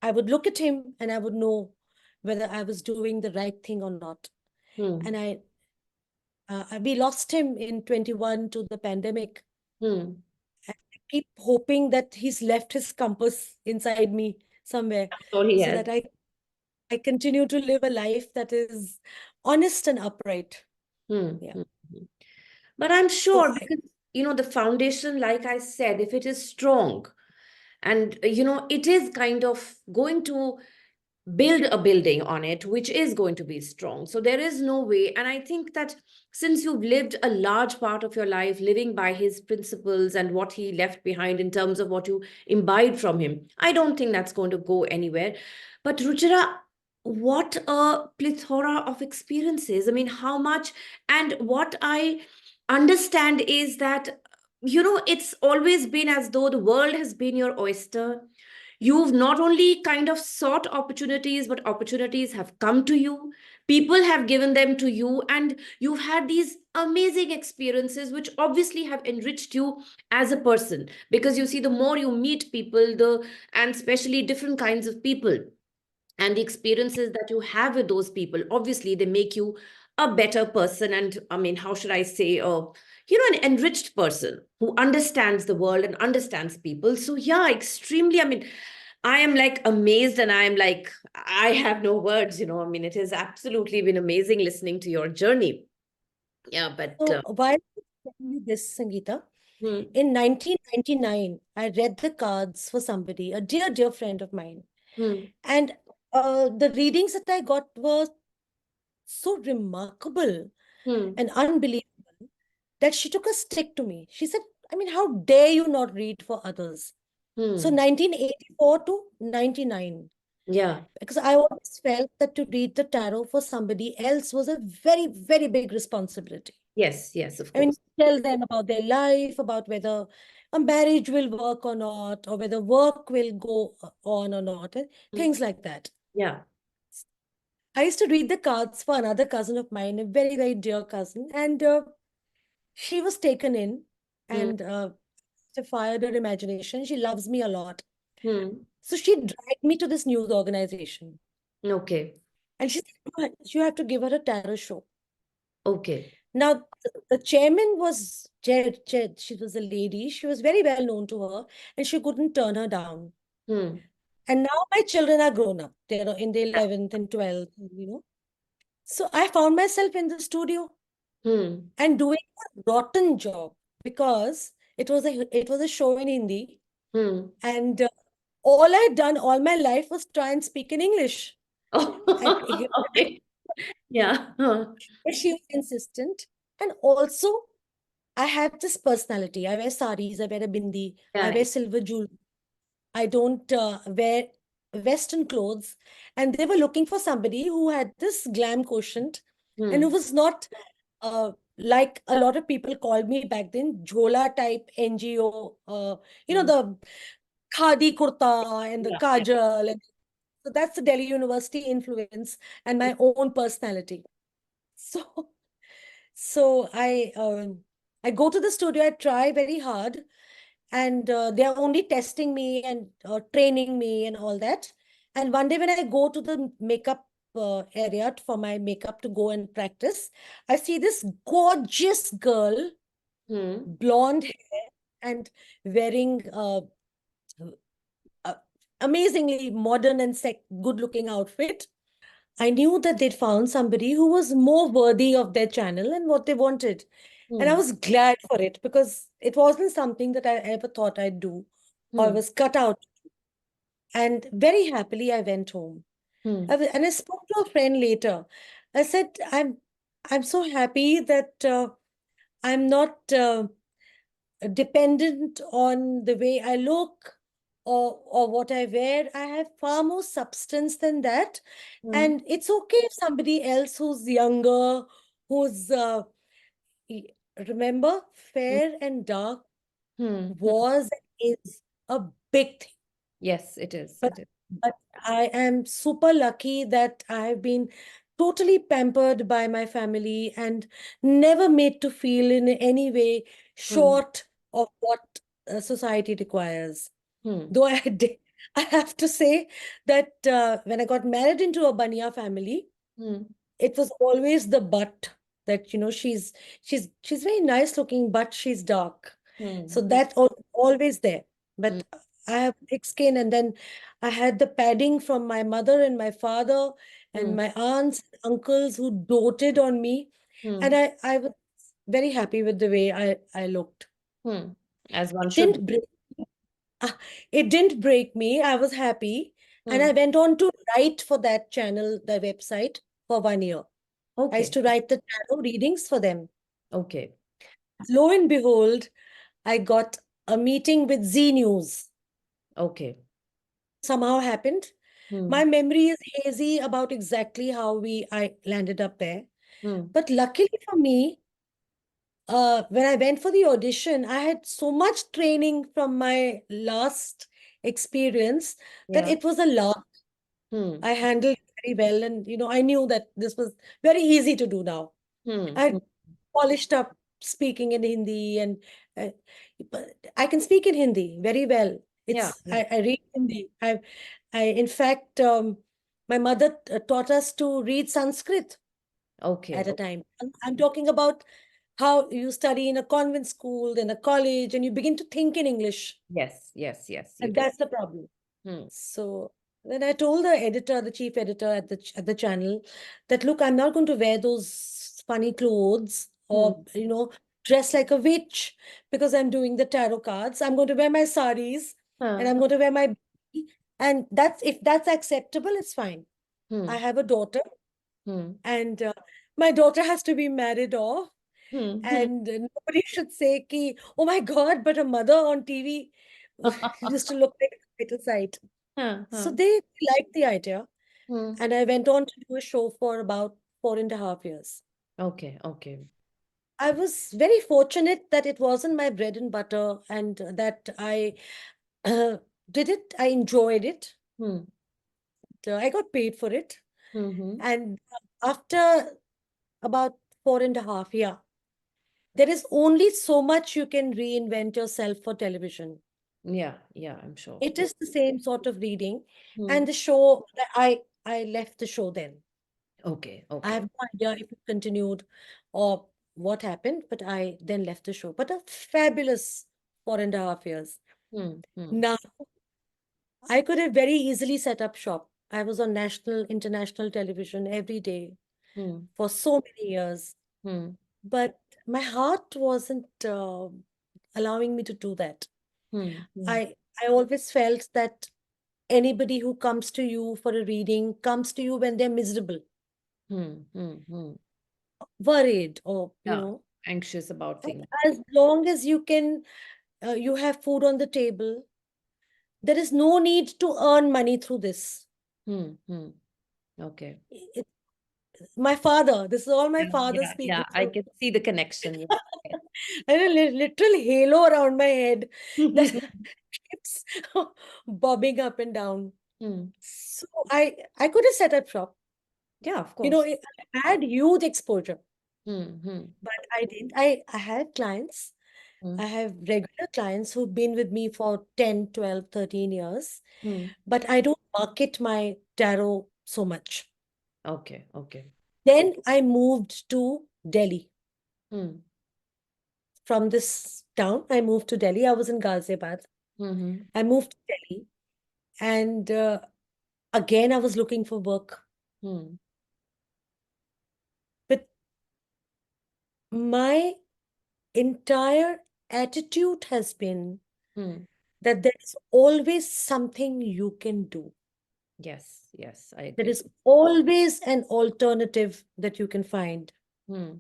I would look at him and I would know whether I was doing the right thing or not. Hmm. And we lost him in 21 to the pandemic. Hmm. I keep hoping that he's left his compass inside me somewhere, I'm sure he so has. that I continue to live a life that is honest and upright. Hmm. Yeah. Hmm. Hmm. But I'm So sure because, the foundation, like I said, if it is strong and, it is kind of going to build a building on it, which is going to be strong. So there is no way. And I think that since you've lived a large part of your life living by his principles and what he left behind in terms of what you imbibed from him, I don't think that's going to go anywhere. But Ruchira, what a plethora of experiences. I mean, how much, and what I understand is that, it's always been as though the world has been your oyster. You've not only kind of sought opportunities, but opportunities have come to you. People have given them to you, and you've had these amazing experiences, which obviously have enriched you as a person. Because you see, the more you meet people, and especially different kinds of people, and the experiences that you have with those people, obviously they make you a better person. And I mean, how should I say, an enriched person who understands the world and understands people. So yeah, extremely, I mean, I am like amazed, and I am like, I have no words, I mean, it has absolutely been amazing listening to your journey. Yeah, but while I'm telling you this, Sangeeta, hmm, in 1999, I read the cards for somebody, a dear, dear friend of mine. hmm, And the readings that I got were so remarkable hmm, and unbelievable that she took a stick to me. She said, I mean, how dare you not read for others? So hmm, 1984 to 99. yeah, Because I always felt that to read the tarot for somebody else was a very, very big responsibility. yes, yes, of I mean, course. tell them about their life, about whether a marriage will work or not, or whether work will go on or not, and Hmm, things like that. yeah. I used to read the cards for another cousin of mine, a very, very dear cousin, and she was taken in Hmm, and she fired her imagination. She loves me a lot. hmm, So she dragged me to this news organization. okay, And she said, you have to give her a tarot show. okay. Now, the chairman was, she was a lady. She was very well known to her, and she couldn't turn her down. Hmm, And now my children are grown up. They're in the yeah. 11th and 12th. So I found myself in the studio Hmm, and doing a rotten job, because it was a show in Hindi, hmm. and all I'd done all my life was try and speak in English. And Oh, okay. Yeah. Huh. but she was insistent. And also, I have this personality. I wear saris, I wear a bindi, I Yeah. wear silver jewelry. I don't wear Western clothes. And they were looking for somebody who had this glam quotient and who Hmm. was not like a lot of people called me back then, Jhola type NGO, Hmm. the khadi kurta and the Yeah. Yeah. kajal. And so that's the Delhi University influence and my own personality. So so I go to the studio, I try very hard, and they're only testing me and training me and all that. And one day when I go to the makeup area for my makeup to go and practice, I see this gorgeous girl, Hmm. blonde hair, and wearing amazingly modern and good-looking outfit. I knew that they'd found somebody who was more worthy of their channel and what they wanted. And I Hmm. was glad for it because it wasn't something that I ever thought I'd do or I Hmm. was cut out. And very happily, I went home. Hmm. And I spoke to a friend later. I said, I'm so happy that I'm not dependent on the way I look or what I wear. I have far more substance than that. Hmm. And it's okay if somebody else who's younger, who's y- remember, fair and dark Hmm. Hmm. was and is a big thing. Yes, it is. But It is. but I am super lucky that I've been totally pampered by my family and never made to feel in any way Hmm. short of what society requires. Hmm. Though I did, I have to say that when I got married into a Bania family, Hmm. it was always the but that she's very nice looking, but she's dark. So Hmm. that's always there. Hmm. But I have thick skin, and then I had the padding from my mother and my father and Hmm. my aunts and uncles who doted on me, and Hmm. I was very happy with the way I looked. Hmm. As one It should be. didn't break, ah, it didn't break me. I was happy, and Hmm. I went on to write for that channel, the website, for 1 year. I used Okay. to write the tarot readings for them. Okay. Lo and behold, I got a meeting with Z News. Okay. Somehow happened. Hmm. My memory is hazy about exactly how I landed up there. Hmm. But luckily for me, when I went for the audition, I had so much training from my last experience that Yeah. it was a lark. Hmm. I handled it very well, and I knew that this was very easy to do now. Hmm. Hmm. I polished up speaking in Hindi, and uh, but I can speak in Hindi very well. Yeah. It's Yeah. I read Hindi. I in fact my mother taught us to read Sanskrit Okay. at a time. I'm talking about how you study in a convent school, then a college, and you begin to think in English, Yes. Yes. Yes. You and did. that's the problem. Hmm. So then I told the editor, the chief editor at the channel, that look, I'm not going to wear those funny clothes Hmm. or dress like a witch because I'm doing the tarot cards. I'm going to wear my saris and Huh. I'm going to wear my and that's if that's acceptable, it's fine. I Hmm. have a daughter, Hmm. and my daughter has to be married off, Hmm. Hmm. and nobody should say ki, oh my God, but a mother on TV used to look like a little sight. Huh. So Huh. they liked the idea, Hmm. and I went on to do a show for about 4.5 years. Okay. Okay. I was very fortunate that it wasn't my bread and butter, and that I uh, did it. I enjoyed it. Hmm. I got paid for it. Hmm. And after about 4.5 years, yeah, there is only so much you can reinvent yourself for television. Yeah. Yeah. I'm sure. It is the same sort of reading, Hmm. and the show, I left the show then. Okay. I have Okay. no idea if it continued or what happened, but I then left the show. But a fabulous 4.5 years. Hmm. Hmm. Now, I could have very easily set up shop. I was on national, international television every day Hmm. for so many years. Hmm. But my heart wasn't allowing me to do that. Hmm. Hmm. I always felt that anybody who comes to you for a reading comes to you when they're miserable, Hmm. Hmm. Hmm. worried, or Yeah. Anxious about and things. as long as you have food on the table, there is no need to earn money through this. Hmm. Hmm. Okay. It, my father, this is all my Yeah. father Yeah. Yeah. speaking. I So can see the connection. Yeah. and a literal halo around my head that keeps bobbing up and down. Hmm. So I could have set up shop. Yeah. Of course. I had huge exposure, Hmm. Hmm. but I didn't. I had clients. Hmm. I have regular clients who've been with me for 10, 12, 13 years, Hmm. but I don't market my tarot so much. Okay. Okay. Then I moved to Delhi. Hmm. From this town, I moved to Delhi. I was in Ghaziabad. Hmm. I moved to Delhi, And again, I was looking for work. Hmm. But my entire attitude has been Hmm. that there is always something you can do. Yes, yes, I There agree. is always an alternative that you can find. Hmm.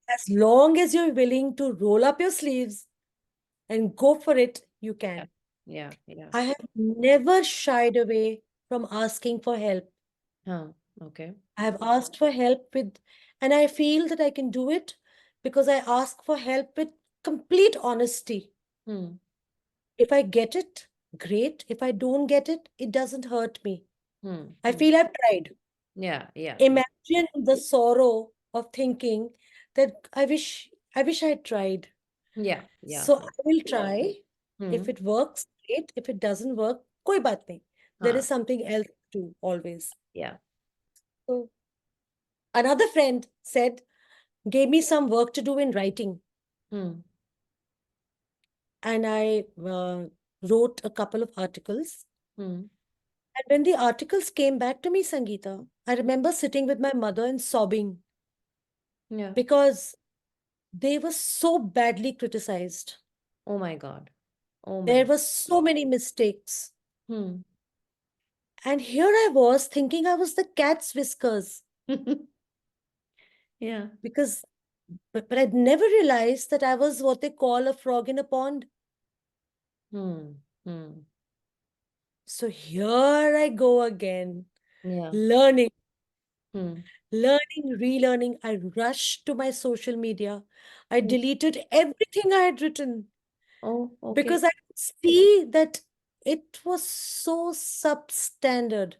As long as you're willing to roll up your sleeves and go for it, you Yeah, can. yeah, yeah. I have never shied away from asking for help. Huh. Okay. I have asked for help with, and I feel that I can do it because I ask for help with complete honesty. Hmm. If I get it, great. If I don't get it, it doesn't hurt me. Hmm. I Hmm. feel I've tried. Yeah, yeah, yeah, Imagine the sorrow of thinking that I wish I had tried. yeah, yeah. So I will try. If Hmm. it works, great. If it doesn't work, koi baat nahi. There Huh. is something else to do always. Yeah. So another friend said, gave me some work to do in writing, Hmm. and I wrote a couple of articles. Hmm. And when the articles came back to me, Sangeeta, I remember sitting with my mother and sobbing Yeah. because they were so badly criticized. Oh my God. Oh my There God. were so many mistakes. Hmm. And here I was thinking I was the cat's whiskers Yeah. because, but I'd never realized that I was what they call a frog in a pond. Hmm. Hmm. So here I go again, Yeah. learning, Hmm. relearning. I rushed to my social media. I Hmm. deleted everything I had written Oh, okay. because I could see that it was so substandard.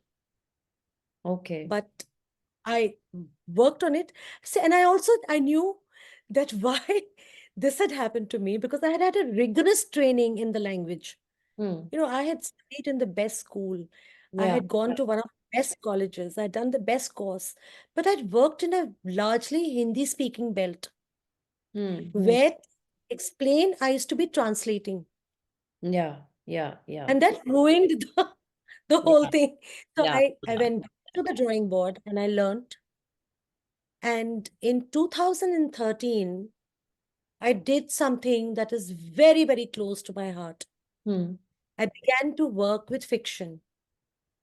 Okay. But I worked on it. See, and I knew that why this had happened to me because I had had a rigorous training in the language. Hmm. I had studied in the best school. I Yeah. had gone to one of the best colleges. I'd done the best course, but I'd worked in a largely Hindi speaking belt Hmm. Hmm. where, explain, I used to be translating. Yeah. Yeah. Yeah. And that ruined the whole Yeah. thing. So Yeah. I Yeah. went back to the drawing board and I learned. And in 2013, I did something that is very, very close to my heart. Hmm. I began to work with fiction.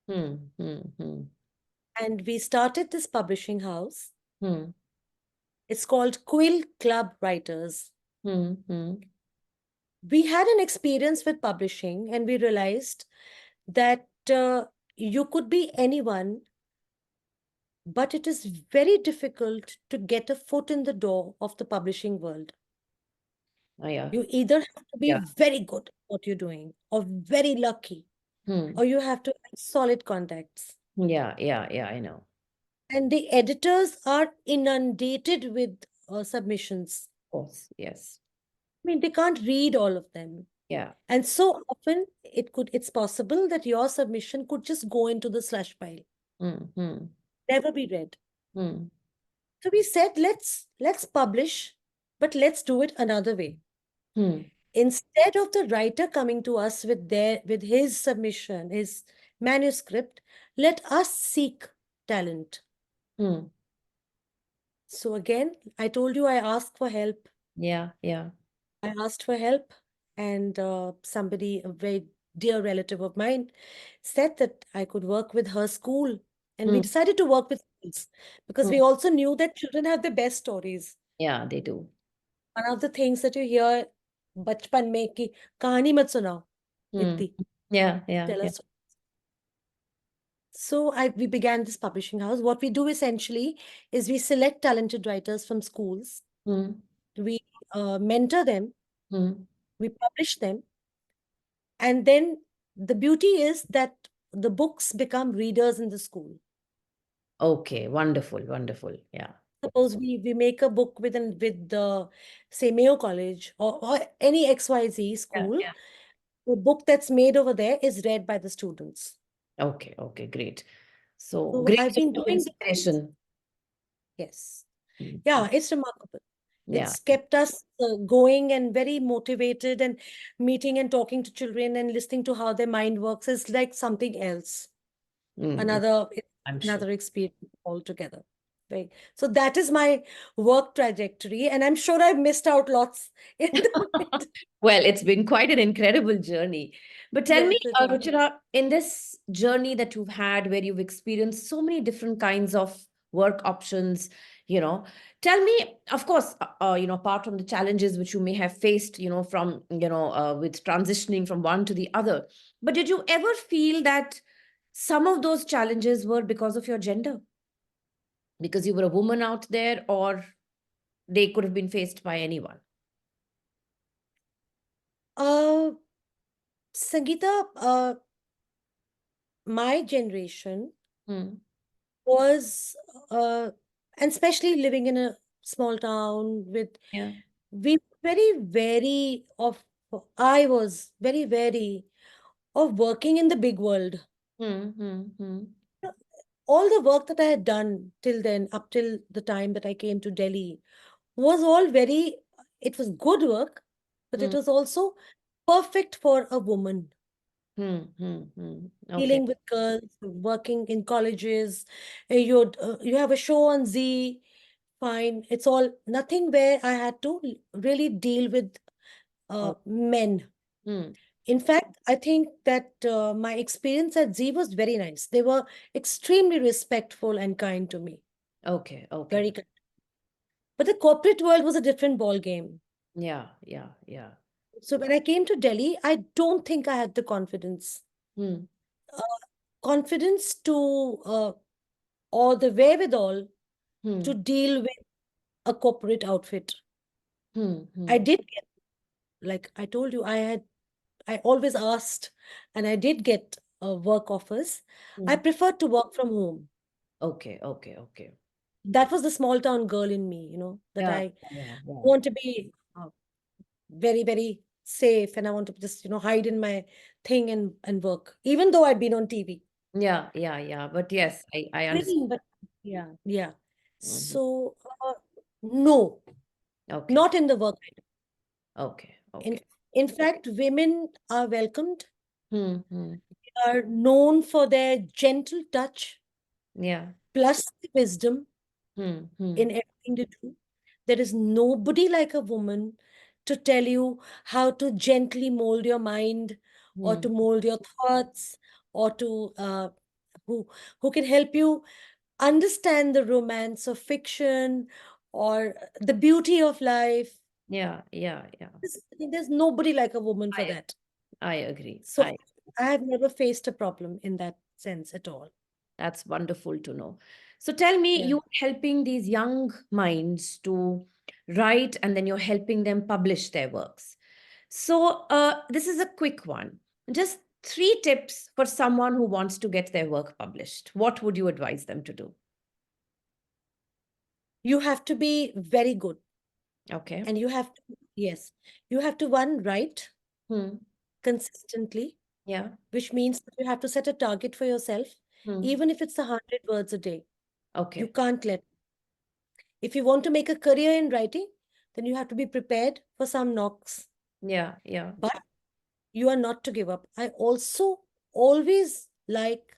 Hmm. Hmm. Hmm. And we started this publishing house. Hmm. It's called Quill Club Writers. Hmm. Hmm. We had an experience with publishing and we realized that you could be anyone, but it is very difficult to get a foot in the door of the publishing world. Oh, yeah. You either have to be Yeah. very good at what you're doing, or very lucky, Hmm. or you have to have solid contacts. Yeah. Yeah. Yeah. I know. And the editors are inundated with submissions. Of course. Yes. I mean, they can't read all of them. Yeah. And so often it's possible that your submission could just go into the slush pile, Hmm. Hmm. never be read. Hmm. So we said, let's publish, but let's do it another way. Hmm. Instead of the writer coming to us with his submission, his manuscript, let us seek talent. Hmm. So again, I told you I asked for help. Yeah. Yeah. I asked for help, and somebody, a very dear relative of mine, said that I could work with her school. And we Hmm. decided to work with schools because Hmm. we also knew that children have the best stories. Yeah. They do. One of the things that you hear, बचपन में कि कहानी मत सुनाओ Hmm. इतनी, Yeah. Yeah. tell Yeah. us. So we began this publishing house. What we do essentially is we select talented writers from schools. Hmm. We mentor them. Hmm. We publish them. And then the beauty is that the books become readers in the school. Okay. Wonderful. Wonderful. Yeah. Suppose we make a book with the, say, Mayo College or any XYZ Yeah. school. Yeah. The book that's made over there is read by the students. Okay. Okay. Great. So So great I've source been of doing this. inspiration. Yes. Mhm. Yeah, it's remarkable. Yeah. It's kept us going and very motivated, and meeting and talking to children and listening to how their mind works is like something else. Mm, Another I'm sure. another experience altogether. Right. So that is my work trajectory, and I'm sure I've missed out lots in the middle. Well, it's been quite an incredible journey. But tell me, Yes, it has. Ruchira, in this journey that you've had where you've experienced so many different kinds of work options, you know, tell me, of course, apart from the challenges which you may have faced, from, with transitioning from one to the other, but did you ever feel that some of those challenges were because of your gender? Because you were a woman out there, or they could have been faced by anyone? Uh, Sangeeta, my generation Hmm. was, and especially living in a small town with, Yeah. we very wary of, I was very wary of working in the big world. Hmm. Hmm. Hmm. All the work that I had done till then, up till the time that I came to Delhi, was all very, it was good work, but it Hmm. was also perfect for a woman. Hmm. Hmm. Okay. Dealing with girls, working in colleges, you have a show on Z, fine. It's all nothing where I had to really deal with Oh. men. Hmm. In fact, I think that my experience at Z was very nice. They were extremely respectful and kind to me. Okay. Okay. Very kind. But the corporate world was a different ball game. Yeah. Yeah. Yeah. So when I came to Delhi, I don't think I had the Hmm. uh, confidence or the wherewithal to Hmm. deal with a corporate outfit. Hmm. I Hmm. did get, like I told you, I always asked, and I did get work offers. I Hmm. preferred to work from home. Okay. Okay. Okay. That was the small town girl in me, that Yeah. I Yeah. Yeah. want to be very, very safe, and I want to just, hide in my thing and work, even though I'd been on TV. Yeah. Yeah. Yeah. But yes, I understand. Really, but yeah, yeah. Mhm. So, no, Okay. not in the work. Okay. In, Okay. in fact, women are welcomed, Hmm. Hmm. are known for their gentle touch Yeah. plus the wisdom Hmm. Hmm. in everything they do. There is nobody like a woman to tell you how to gently mold your mind, or Hmm. to mold your thoughts, or to who who can help you understand the romance of fiction or the beauty of life. Yeah. Yeah. Yeah. I think there's nobody like a woman for I that. I agree. So I have never faced a problem in that sense at all. That's wonderful to know. So tell me, Yeah. you're helping these young minds to write and then you're helping them publish their works. So this is a quick one. Just three tips for someone who wants to get their work published. What would you advise them to do? You have to be very good, Okay. and yes, you have to one write Hmm. consistently, Yeah. which means that you have to set a target for yourself, Hmm. even if it's 100 words a day. You Okay. can't let, if you want to make a career in writing, then you have to be prepared for some knocks, Yeah. Yeah. but you are not to give up. I also always like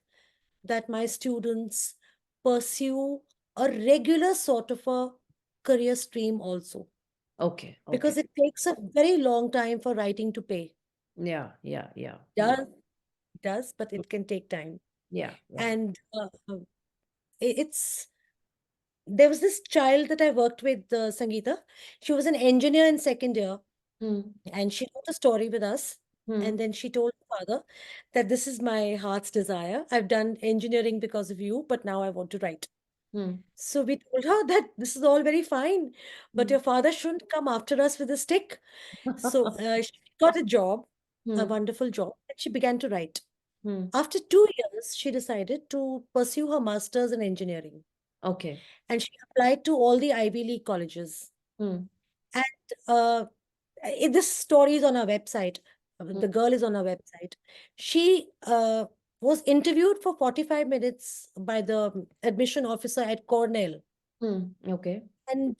that my students pursue a regular sort of a career stream also, Okay. because Okay. it takes a very long time for writing to pay. Yeah. Yeah. Yeah. Yeah. Does does, but it can take time. Yeah. Yeah. And it's there was this child that I worked with, Sangeeta. She was an engineer in second year, Hmm. and she wrote a story with us. Hmm. And then she told her father that this is my heart's desire. I've done engineering because of you, but now I want to write. Hmm. So we told her that this is all very fine, but Hmm. your father shouldn't come after us with a stick. So she got a job, a Hmm. wonderful job, and she began to write. Hmm. After 2 years, she decided to pursue her master's in engineering, Okay. and she applied to all the Ivy League colleges. Hmm. And uh, this story is on our website. Hmm. The girl is on our website. She was interviewed for 45 minutes by the admission officer at Cornell. Hmm. Okay. And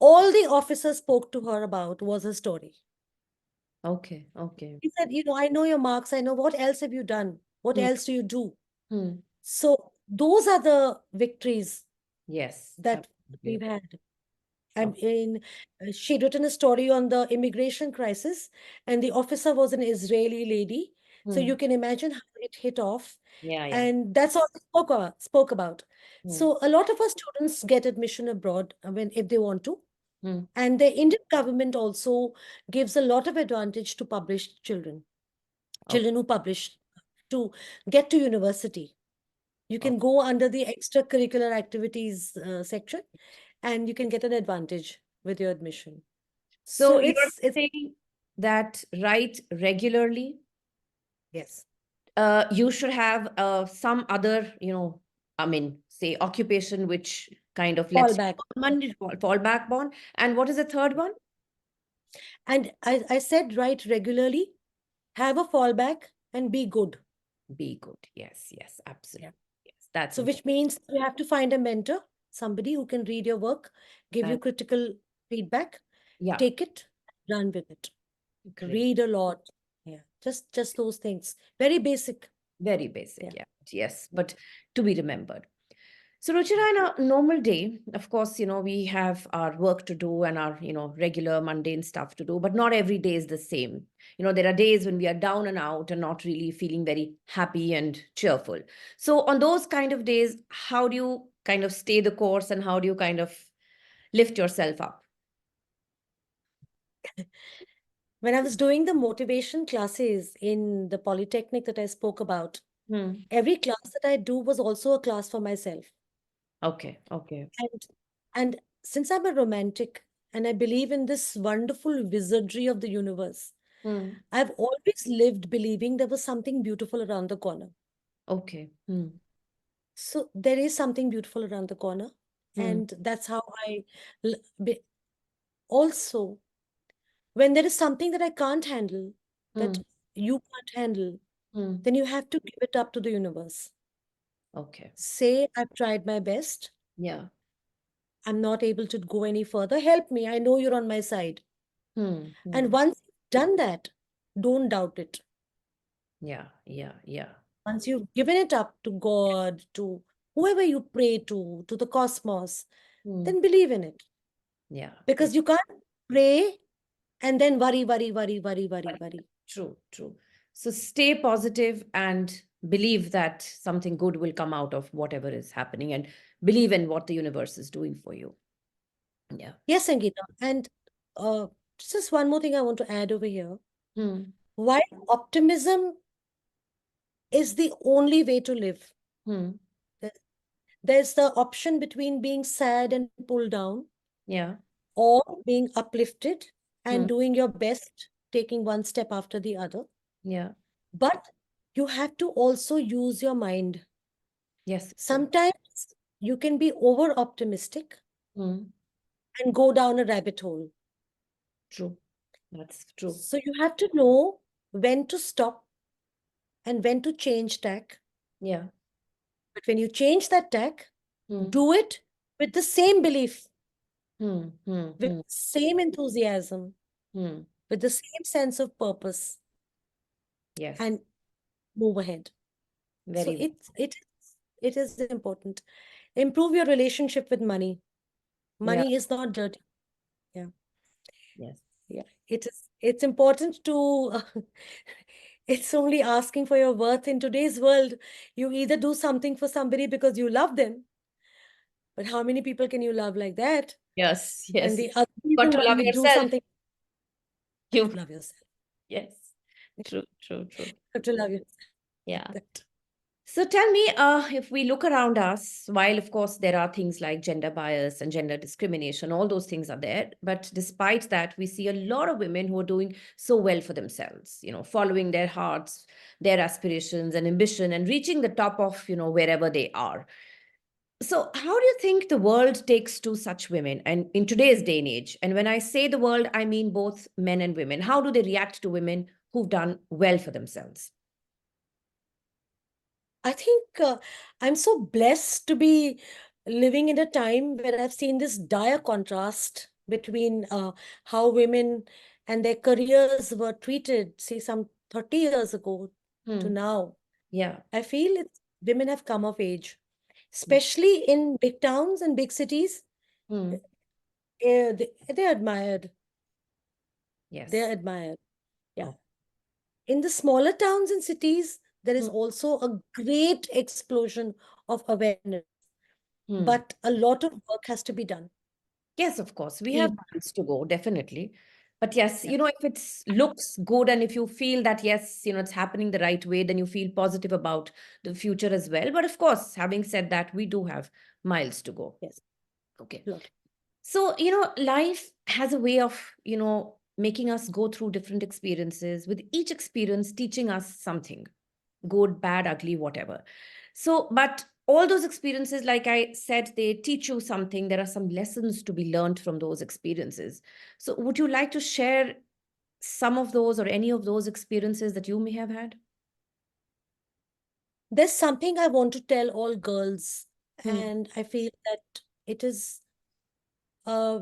All the officer spoke to her about was her story. Okay, okay. He said, I know your marks. I know what else have you done? What Hmm. else do you do? Hmm. So those are the victories Yes, that we've absolutely. had. Oh. She'd written a story on the immigration crisis, and the officer was an Israeli lady. So you Hmm. can imagine how it hit off. Yeah, yeah. And that's all they spoke about. Hmm. So a lot of our students get admission abroad if they want to. Hmm. And the Indian government also gives a lot of advantage to published children, Okay. children who publish to get to university. You Okay. can go under the extracurricular activities section, and you can get an advantage with your admission. So So you're it's saying that write regularly, yes, you should have some other, I mean, say occupation which kind of lets fallback. you money fall back on. And what is the third one? And I said write regularly, have a fallback, and be good. Be good. Yes, yes, Yeah. absolutely. Yes, that's So which important. means you have to find a mentor, somebody who can read your work, give you And critical feedback, yeah, take it, run with it. great. Read a lot. Yeah. Just those things. Very basic. Very basic. Yeah. Yeah. Yes, Yeah. but to be remembered. So, Yeah. Ruchira, in a normal day, of course, we have our work to do and our, regular mundane stuff to do, but not every day is the same. There are days when we are down and out and not really feeling very happy and cheerful. So, on those kind of days, how do you kind of stay the course and how do you kind of lift yourself up? When I was doing the motivation classes in the polytechnic that I spoke about, Hmm. every class that I do was also a class for myself. Okay. Okay. And and since I'm a romantic and I believe in this wonderful wizardry of the universe, Hmm. I've always lived believing there was something beautiful around the corner. Okay. Hmm. So there is something beautiful around the corner. Hmm. And that's how l- be, also, when there is something that I can't handle, that Hmm. you can't handle, Hmm. then you have to give it up to the universe. Okay. Say, I've tried my best. Yeah. I'm not able to go any further. Help me. I know you're on my side. Hmm. And Hmm. once you've done that, don't doubt it. Yeah. Yeah. Yeah. Once you've given it up to God, to whoever you pray to the cosmos, Hmm. then believe in it. Yeah. Yeah. Because you can't pray and then worry. True, true. So stay positive and believe that something good will come out of whatever is happening and believe in what the universe is doing for you. Yeah. Yes, Sangeeta. And uh, just one more thing I want to add over here. Hmm. While optimism is the only way to live, Hmm. th- there's the option between being sad and pulled down Yeah. or being uplifted and Hmm. doing your best, taking one step after the other. Yeah. But you have to also use your mind. Yes. True. Sometimes you can be over optimistic Hmm. and go down a rabbit hole. True. That's true. So you have to know when to stop and when to change tack. Yeah. But when you change that tack, Hmm. do it with the same belief, Hmm. Hmm. with Hmm. the same enthusiasm, Hmm. with the same sense of purpose, Yes. and move ahead. So Very well. it is important. Improve your relationship with money. Yeah. Money is not dirty. Yeah. Yes. Yeah. It's important to it's only asking for your worth in today's world. You either do something for somebody because you love them, but how many people can you love like that? Yes. And Yes. the other Got reason to why love you do yourself. something, You. love yourself. Yes. True. True. True. You have to love yourself like Yeah. that. So tell me, if we look around us, while of course there are things like gender bias and gender discrimination, all those things are there. But despite that, we see a lot of women who are doing so well for themselves, following their hearts, their aspirations and ambition and reaching the top of, wherever they are. So how do you think the world takes to such women and in today's day and age? And when I say the world, I mean both men and women. How do they react to women who've done well for themselves? I think I'm so blessed to be living in a time where I've seen this dire contrast between how women and their careers were treated, say, some 30 years ago to Hmm. now. Yeah. I feel women have come of age, especially in big towns and big cities. Hmm. They're admired. They're Yes. admired. Yeah. Oh. In the smaller towns and cities, there is Hmm. also a great explosion of awareness, Hmm. but a lot of work has to be done. Yes, of course. We have Even, miles to go, definitely. But yes, yeah, if it looks good and if you feel that, yes, it's happening the right way, then you feel positive about the future as well. But of course, having said that, we do have miles to go. yes, Okay. a lot. So, life has a way of, making us go through different experiences, with each experience teaching us something good, bad, ugly, whatever. So, but all those experiences, like I said, they teach you something. There are some lessons to be learned from those experiences. So, would you like to share some of those or any of those experiences that you may have had? There's something I want to tell all girls, Hmm. and I feel that it is, uh,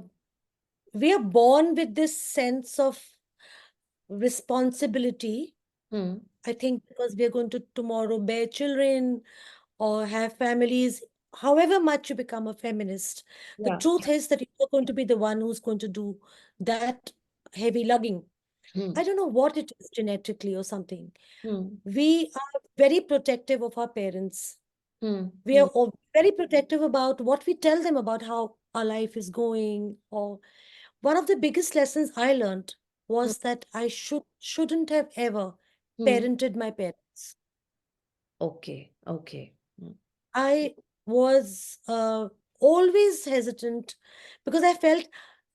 we are born with this sense of responsibility. Hmm. I think because we are going to tomorrow bear children or have families, however much you become a feminist, the Yeah. truth is that you're going to be the one who's going to do that heavy lugging. Hmm. I don't know what it is, genetically or something. Hmm. We are very protective of our parents. Hmm. We Hmm. are very protective about what we tell them about how our life is going. Or one of the biggest lessons I learned Hmm. was that I shouldn't have ever Hmm. parented my parents. Okay. Okay. Hmm. I was always hesitant because I felt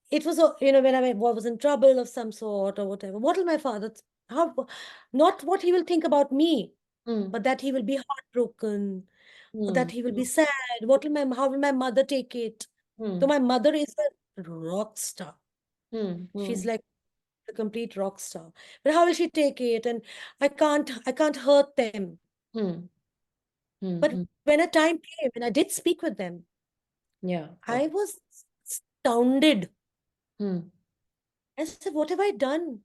it was, when I was in trouble of some sort or whatever. What will my father, how, not what he will think about me, Hmm. but that he will be heartbroken, or Hmm. that he will be sad. How will my mother take it? So Hmm. my mother is a rock star. Hmm. She's Hmm. like a complete rock star. But how will she take it? And I can't hurt them. Hmm. Hmm. But Hmm. when a time came and I did speak with them, Yeah. I Okay. was astounded. Hmm. I said, what have I done?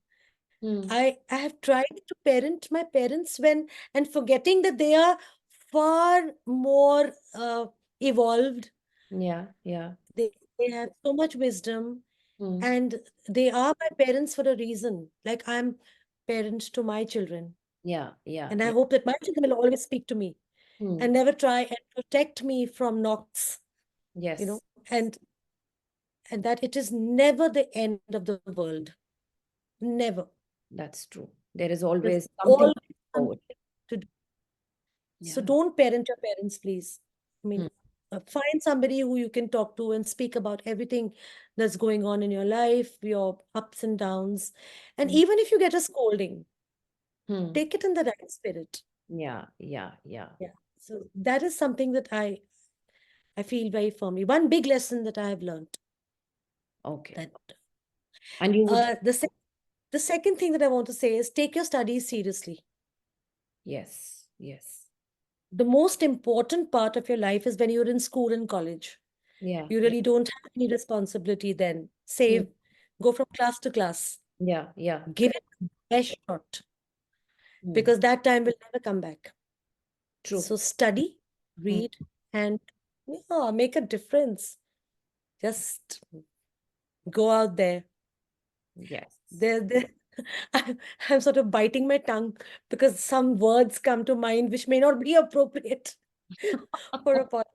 Hmm. I have tried to parent my parents and forgetting that they are far more evolved. Yeah. Yeah. They have so much wisdom, Hmm. and they are my parents for a reason. Like, I'm parent to my children. Yeah. Yeah. And I Yeah. hope that my children will always speak to me and Hmm. never try and protect me from knocks, you know, Yes. and and that it is never the end of the world. Never. That's true. There is There's always something always to look something forward. to do. So Yeah. don't parent your parents, please. I Hmm. mean, find somebody who you can talk to and speak about everything that's going on in your life, your ups and downs. And Hmm. even if you get a scolding, Hmm. take it in the right spirit. Yeah. Yeah. Yeah. Yeah. So that is something that I feel very firmly. One big lesson that I have learned, Okay. that And you would, uh, the sec the second thing that I want to say is take your studies seriously. yes. Yes. The most important part of your life is when you're in school and college. Yeah. You Yeah. really don't have any responsibility then. Hmm. Go from class to class. Yeah. Yeah. Give it the best shot, Hmm. because that time will never come back. True. So study, Hmm. read, and yeah, make a difference. Just go out there. Yes. There, I'm sort of biting my tongue because some words come to mind which may not be appropriate for a podcast.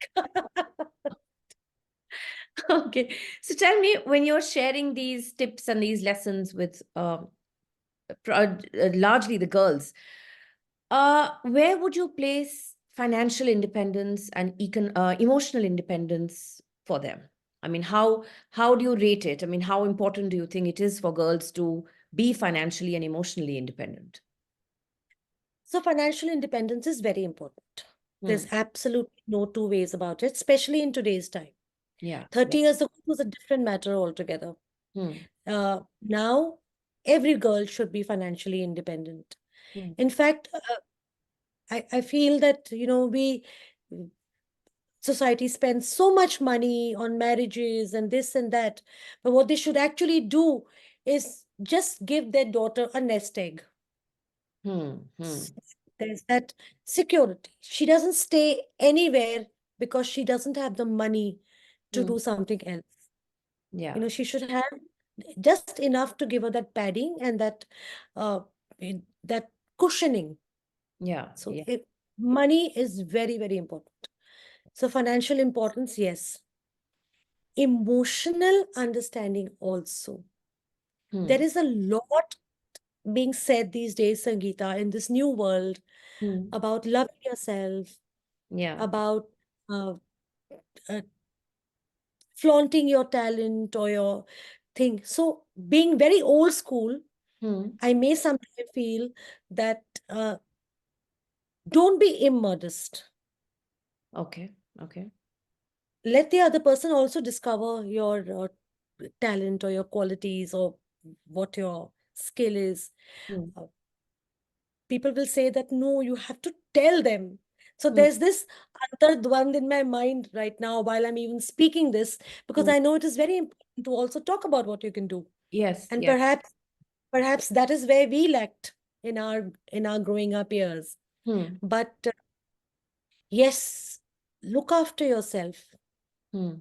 Okay. So tell me, when you're sharing these tips and these lessons with largely the girls, where would you place financial independence and emotional independence for them? I mean, how do you rate it? I mean, how important do you think it is for girls to be financially and emotionally independent? So financial independence is very important. Hmm. There's absolutely no two ways about it, especially in today's time. Yeah. 30 Yeah. years ago it was a different matter altogether. Hmm. Now, every girl should be financially independent. Hmm. In fact, I feel that, society spends so much money on marriages and this and that. But what they should actually do is just give their daughter a nest egg. Hmm. S- There's that security. She doesn't stay anywhere because she doesn't have the money to Hmm. do something else. Yeah. She should have just enough to give her that padding and uh, that cushioning. Yeah. So Yeah. money is very, very important. So financial importance, yes. Emotional understanding also. There Hmm. is a lot being said these days, Sangeeta, in this new world Hmm. about loving yourself, Yeah. about uh, uh, flaunting your talent or your thing. So being very old school, Hmm. I may sometimes feel that don't be immodest. Okay. Okay. Let the other person also discover your talent or your qualities or what your skill is. Hmm. Uh, People will say that no, you have to tell them. So Hmm. there's this antardvand in my mind right now while I'm even speaking this, because Hmm. I know it is very important to also talk about what you can do. Yes. And Yes. perhaps that is where we lacked in our growing up years. Hmm. But yes, look after yourself. Hmm.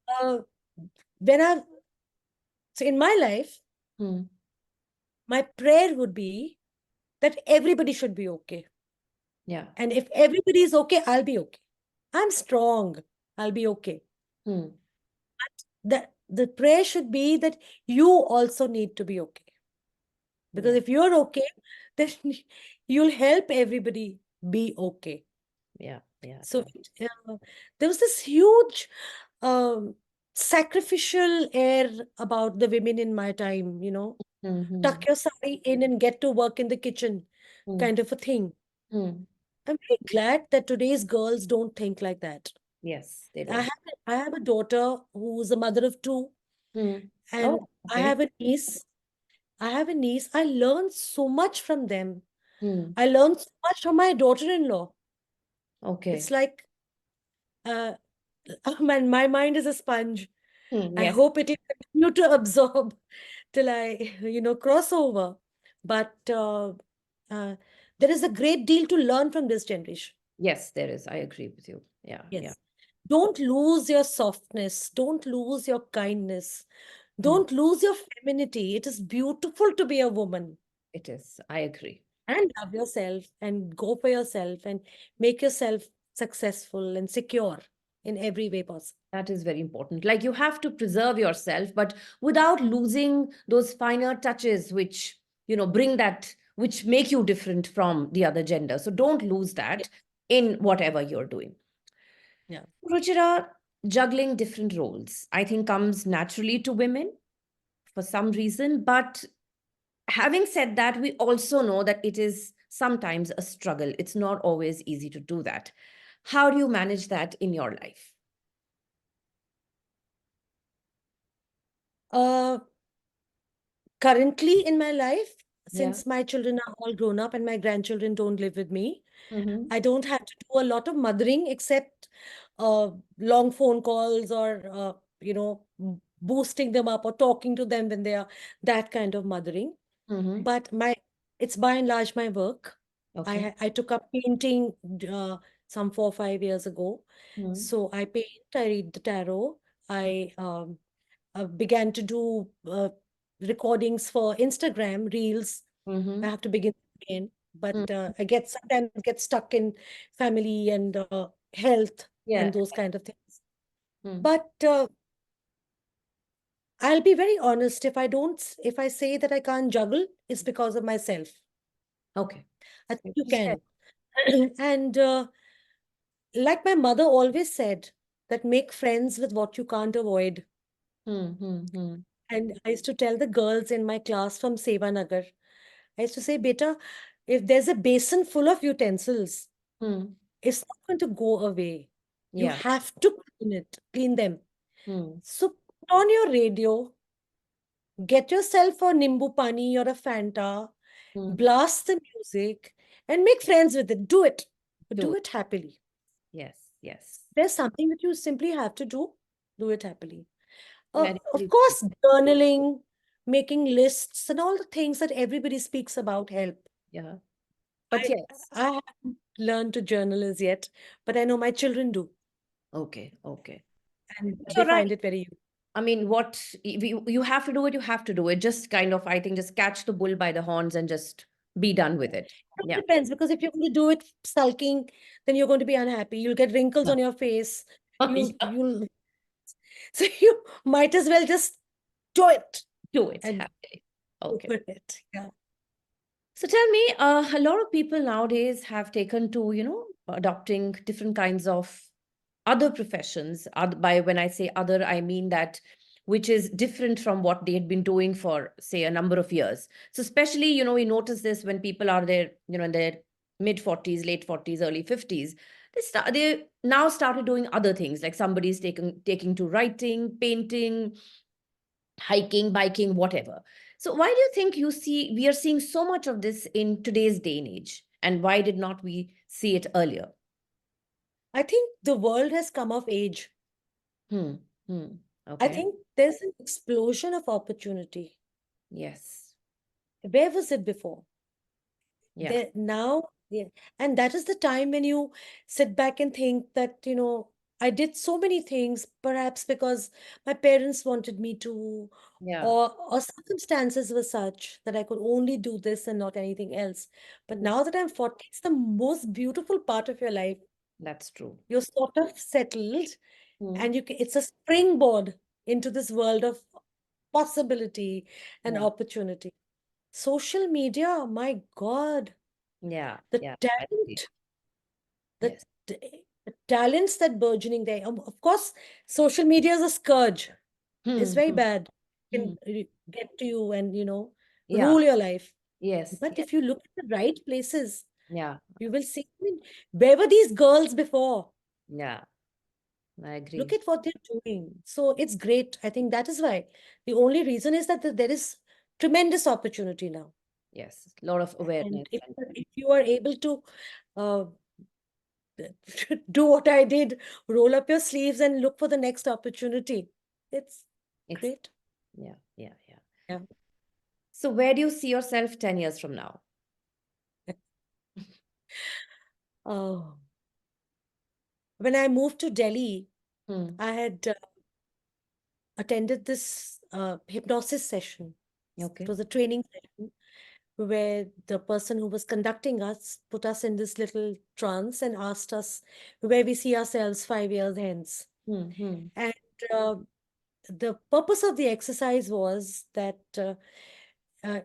Uh, when I so in my life, Hmm. my prayer would be that everybody should be okay. Yeah. And if everybody is okay, I'll be okay. I'm strong. I'll be okay. Hmm. The prayer should be that you also need to be okay. Because Yeah. if you're okay, then you'll help everybody be okay. Yeah. Yeah. So there was this huge um, sacrificial air about the women in my time, Hmm. Hmm. tuck your sari in and get to work in the kitchen Hmm. kind of a thing. Hmm. I'm very glad that today's girls don't think like that. Yes, they I don't. have I have a daughter who's a mother of two, Hmm. and Oh, I okay. have a niece. I have a niece. I learned so much from them. Hmm. I learned so much from my daughter-in-law. It's Okay. like uh, my mind is a sponge. Hmm. I Yes. hope it will continue to absorb till I, cross over. But uh, there is a great deal to learn from this generation. Yes, there is. I agree with you. Yeah. Yeah. Yes. Don't lose your softness. Don't lose your kindness. Hmm. Don't lose your femininity. It is beautiful to be a woman, It is. I agree. and love yourself and go for yourself and make yourself successful and secure in every way possible. That is very important. Like you have to preserve yourself, but without losing those finer touches which, bring that, which make you different from the other gender. So don't lose Yeah. that in whatever you're doing. Yeah. Ruchira, juggling different roles, I think comes naturally to women for some reason. But having said that, we also know that it is sometimes a struggle. It's not always easy to do that. How do you manage that in your life? Uh, Currently in my life, Yeah. since my children are all grown up and my grandchildren don't live with me, Mm-hmm. I don't have to do a lot of mothering except long phone calls or, boosting them up or talking to them when they are that kind of mothering. Mm-hmm. But it's by and large my work. Okay. I took up painting some 4 or 5 years ago. Mm-hmm. So I paint, I read the tarot, I began to do recordings for Instagram reels. I Mm-hmm. have to begin again, but I sometimes get stuck in family and health and Yeah. those kind of things. Mm. But I'll be very honest. If I say that I can't juggle, it's because of myself. Okay. I think you Please share. can. And like my mother always said, that make friends with what you can't avoid. Mm-hmm. And I used to tell the girls in my class from Sevanagar, I used to say, Beta, if there's a basin full of utensils, Mm. it's not going to go away. You Yeah. have to clean them. Mm. So put on your radio, get yourself a Nimbu Pani or a Fanta, Mm. blast the music, and make friends with it. Do it. Do Do it. it happily. Yes. Yes. there's something that you simply have to do it happily. Very, Of very true. course, journaling, making lists, and all the things that everybody speaks about help. Yeah. But yes. I haven't learned to journal as yet, but I know my children do, Okay. Okay. and But they you're right. find it very useful. I mean, you have to do it, you have to do it. Just kind of, I think, just catch the bull by the horns and just be done with it. It Yeah. depends, because if you're going to do it sulking, then you're going to be unhappy. You'll get wrinkles Yeah. on your face. Yeah. You'll so you might as well just do it Do it and happily. go Okay. for it. Yeah. So tell me, a lot of people nowadays have taken to, adopting different kinds of other professions. By when I say other, I mean that which is different from what they had been doing for, say, a number of years. So especially, we notice this when people are there, in their mid 40s, late 40s, early 50s. They now started doing other things, like somebody's taking to writing, painting, hiking, biking, whatever. So why do you think we are seeing so much of this in today's day and age? And why did not we see it earlier? I think the world has come of age. Hmm. Hmm. I Okay. think there's an explosion of opportunity. Yes. Where was it before? Yeah. There now, yeah. And that is the time when you sit back and think that, I did so many things, perhaps because my parents wanted me to, Yeah. or circumstances were such that I could only do this and not anything else. But Hmm. now that I'm 40, it's the most beautiful part of your life. That's true. You're sort of settled, Hmm. and it's a springboard into this world of possibility and Yeah. opportunity. Social media, my God, Yeah. the Yeah. I agree. talent, the, Yes. the talents that burgeoning there. Of course, social media is a scourge. It's Hmm. very Hmm. bad. It Hmm. can get to you and, Yeah. rule your life. Yes. But Yes. if you look at the right places, Yeah. you will see, I mean, where were these girls before? Yeah. I Look agree. at what they're doing. So it's great. I think that is why. The only reason is that there is tremendous opportunity now. Yes. A lot of And awareness. if you are able to uh, do what I did, roll up your sleeves and look for the next opportunity, it's It's great. yeah. Yeah. Yeah. Yeah. So where do you see yourself 10 years from now? Oh, when I moved to Delhi, Hmm. I had attended this hypnosis session. It Okay. was a training session where the person who was conducting us put us in this little trance and asked us where we see ourselves 5 years hence. Hmm. Hmm. And uh, the purpose of the exercise was that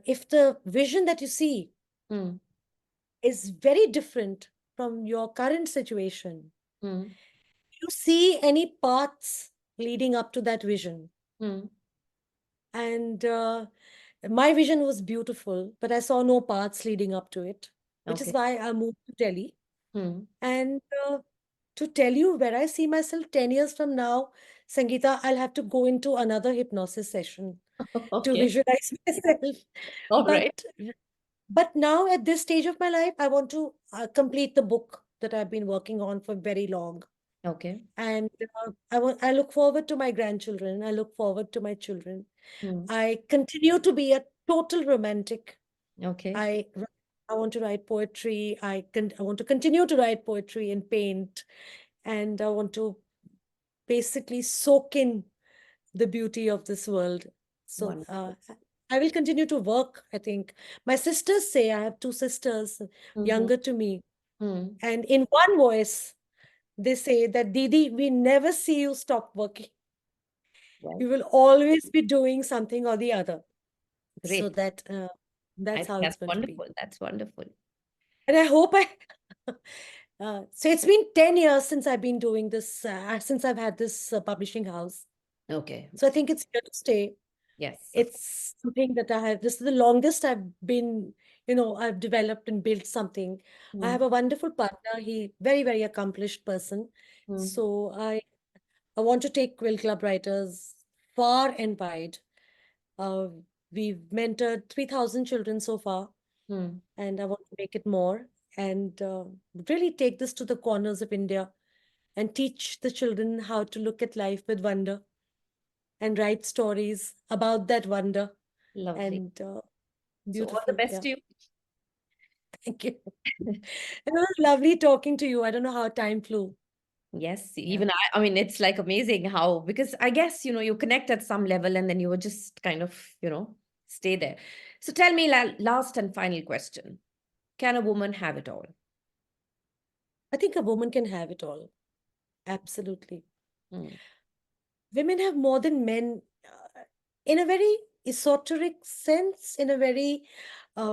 if the vision that you see Hmm. is very different from your current situation, Hmm. you see any paths leading up to that vision. Hmm. And my vision was beautiful, but I saw no paths leading up to it, which is Okay. why I moved to Delhi. Hmm. And to tell you where I see myself 10 years from now, Sangeeta, I'll have to go into another hypnosis session to Okay. visualize myself. All right. But but now at this stage of my life, I want to complete the book that I've been working on for very long. Okay. And I look forward to my grandchildren. I look forward to my children. Hmm. I continue to be a total romantic. Okay. I I want to write poetry. I want to continue to write poetry and paint, and I want to basically soak in the beauty of this world. So Wonderful. I will continue to work. I think my sisters say, I have two sisters Mm-hmm. younger to me, Hmm. and in one voice they say that Didi, we never see you stop working. Well, You will always be doing something or the other. So great. I that's think how it's that's going to be. wonderful. That's wonderful. And I hope I. So it's been 10 years since I've been doing this, since I've had this publishing house. Okay. So I think it's here to stay. Yes, of course. It's something that this is the longest I've been, I've developed and built something. I Hmm. have a wonderful partner. He very, very accomplished person. Hmm. So I want to take Quill Club writers far and wide. Uh, we've mentored 3,000 children so far, Hmm. and I want to make it more and really take this to the corners of India and teach the children how to look at life with wonder and write stories about that wonder. Lovely. And So all the beautiful. best Yeah. to you. Thank you. It was lovely talking to you. I don't know how time flew. Yes, Yeah. even I mean, it's like amazing how, because I guess, you connect at some level and then you would just kind of, stay there. So tell me, last and final question. Can a woman have it all? I think a woman can have it all. Absolutely. Hmm. Women have more than men in a very esoteric sense, in a very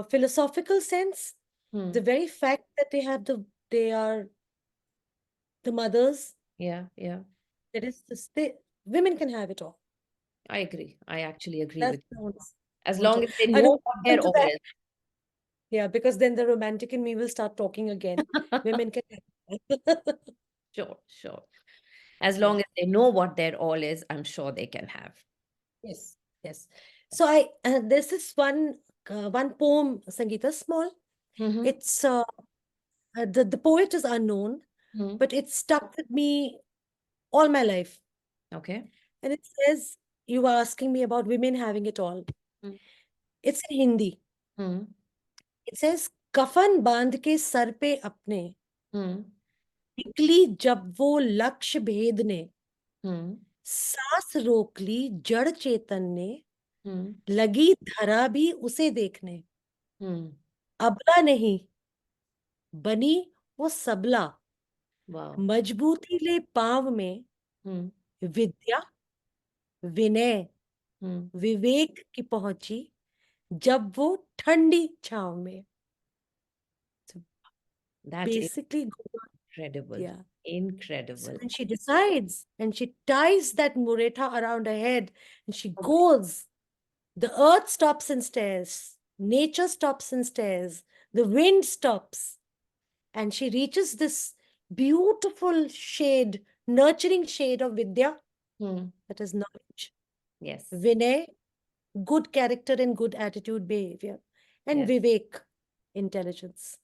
philosophical sense. The Hmm. very fact that they are the mothers, Yeah, yeah. that is this, women can have it all. I agree. I actually agree That's with the you. only As long motto. as they I know don't what listen their to all that. is. Yeah, because then the romantic in me will start talking again. Women can have it. Sure, sure. As Yeah. long as they know what their all is, I'm sure they can have. Yes. Yes. So there's this one poem, Sangeeta, small. Mm-hmm. It's the poet is unknown, Hmm. but it's stuck with me all my life. Okay. And it says, you were asking me about women having it all. Hmm. It's in Hindi. Hmm. It says, कफन बांध के sir पे अपने Hmm. निकली जब वो लक्ष्य भेदने Hmm. सांस रोक ली जड़ चेतन ने Hmm. लगी धरा भी उसे देखने Hmm. अबला नहीं बनी वो सबला Wow. मजबूती ले पांव में Hmm. विद्या विनय Hmm. विवेक की पहुंची जब वो ठंडी छाव में. So That's basically, incredible. yeah. So Incredible. then she decides and she ties that muretha around her head and she Okay. goes. The earth stops and stares. Nature stops and stares. The wind stops. And she reaches this beautiful shade, nurturing shade of Vidya, Hmm. that is knowledge, Yes. Vinay, good character and good attitude behavior, and Yes. Vivek, intelligence.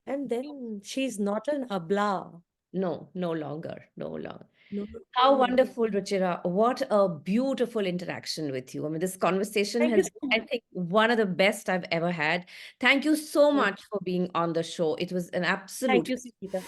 And then she's not an abla. No, no longer. No longer. No, How no. wonderful, Ruchira. What a beautiful interaction with you. I mean, this conversation Thank you has so been, I much. think, one of the best I've ever had. Thank you so Thank much for being on the show. It was an thank absolute you, Sikita.